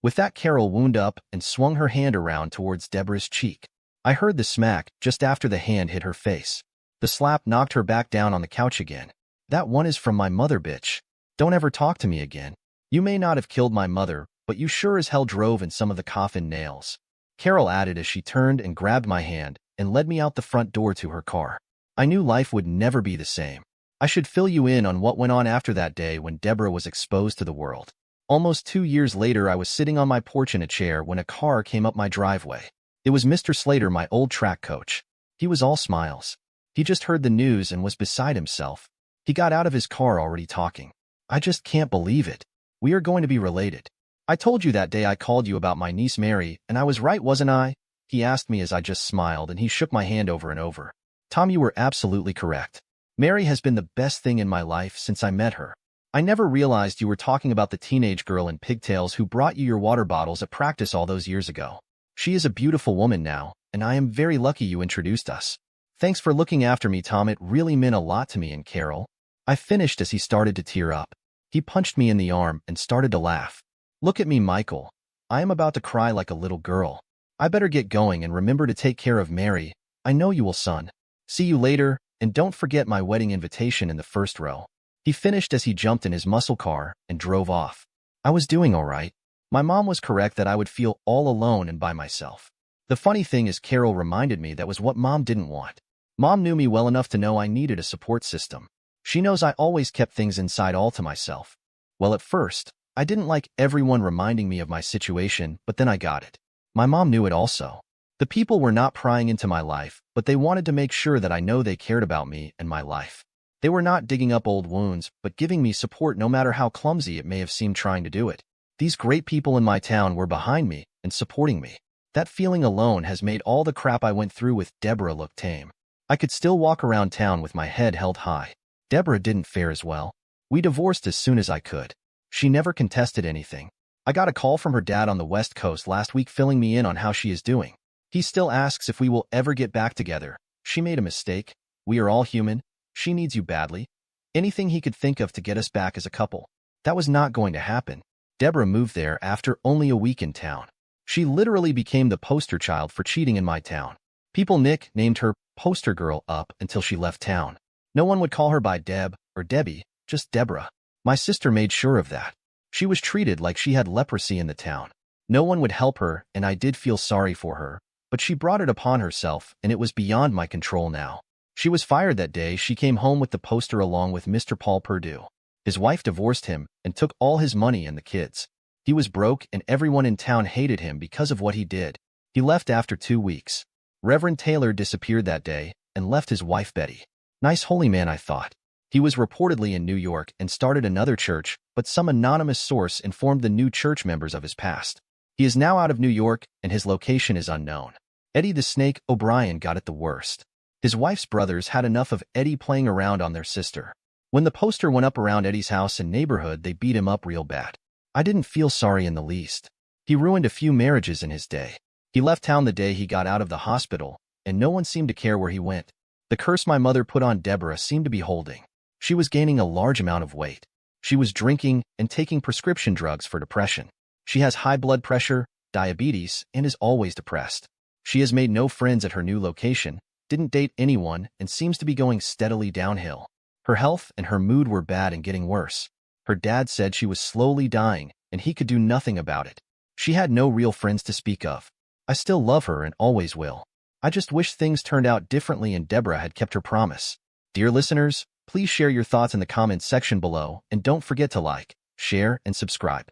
With that, Carol wound up and swung her hand around towards Deborah's cheek. I heard the smack just after the hand hit her face. The slap knocked her back down on the couch again. That one is from my mother, bitch. Don't ever talk to me again. You may not have killed my mother, but you sure as hell drove in some of the coffin nails. Carol added as she turned and grabbed my hand and led me out the front door to her car. I knew life would never be the same. I should fill you in on what went on after that day when Deborah was exposed to the world. Almost 2 years later, I was sitting on my porch in a chair when a car came up my driveway. It was Mr. Slater, my old track coach. He was all smiles. He just heard the news and was beside himself. He got out of his car already talking. I just can't believe it. We are going to be related. I told you that day I called you about my niece Mary, and I was right, wasn't I? He asked me as I just smiled, and he shook my hand over and over. Tom, you were absolutely correct. Mary has been the best thing in my life since I met her. I never realized you were talking about the teenage girl in pigtails who brought you your water bottles at practice all those years ago. She is a beautiful woman now, and I am very lucky you introduced us. Thanks for looking after me, Tom. It really meant a lot to me and Carol. I finished as he started to tear up. He punched me in the arm and started to laugh. Look at me, Michael. I am about to cry like a little girl. I better get going and remember to take care of Mary. I know you will, son. See you later, and don't forget my wedding invitation in the first row. He finished as he jumped in his muscle car and drove off. I was doing all right. My mom was correct that I would feel all alone and by myself. The funny thing is Carol reminded me that was what Mom didn't want. Mom knew me well enough to know I needed a support system. She knows I always kept things inside all to myself. Well, at first, I didn't like everyone reminding me of my situation, but then I got it. My mom knew it also. The people were not prying into my life, but they wanted to make sure that I know they cared about me and my life. They were not digging up old wounds, but giving me support no matter how clumsy it may have seemed trying to do it. These great people in my town were behind me and supporting me. That feeling alone has made all the crap I went through with Deborah look tame. I could still walk around town with my head held high. Deborah didn't fare as well. We divorced as soon as I could. She never contested anything. I got a call from her dad on the West Coast last week filling me in on how she is doing. He still asks if we will ever get back together. She made a mistake. We are all human. She needs you badly. Anything he could think of to get us back as a couple. That was not going to happen. Deborah moved there after only a week in town. She literally became the poster child for cheating in my town. People nicknamed her Poster Girl up until she left town. No one would call her by Deb or Debbie, just Deborah. My sister made sure of that. She was treated like she had leprosy in the town. No one would help her, and I did feel sorry for her, but she brought it upon herself, and it was beyond my control now. She was fired that day. She came home with the poster along with Mr. Paul Perdue. His wife divorced him and took all his money and the kids. He was broke, and everyone in town hated him because of what he did. He left after 2 weeks. Reverend Taylor disappeared that day and left his wife Betty. Nice holy man, I thought. He was reportedly in New York and started another church, but some anonymous source informed the new church members of his past. He is now out of New York, and his location is unknown. Eddie the Snake O'Brien got it the worst. His wife's brothers had enough of Eddie playing around on their sister. When the poster went up around Eddie's house and neighborhood, they beat him up real bad. I didn't feel sorry in the least. He ruined a few marriages in his day. He left town the day he got out of the hospital, and no one seemed to care where he went. The curse my mother put on Deborah seemed to be holding. She was gaining a large amount of weight. She was drinking and taking prescription drugs for depression. She has high blood pressure, diabetes, and is always depressed. She has made no friends at her new location, didn't date anyone, and seems to be going steadily downhill. Her health and her mood were bad and getting worse. Her dad said she was slowly dying, and he could do nothing about it. She had no real friends to speak of. I still love her and always will. I just wish things turned out differently and Deborah had kept her promise. Dear listeners, please share your thoughts in the comments section below, and don't forget to like, share, and subscribe.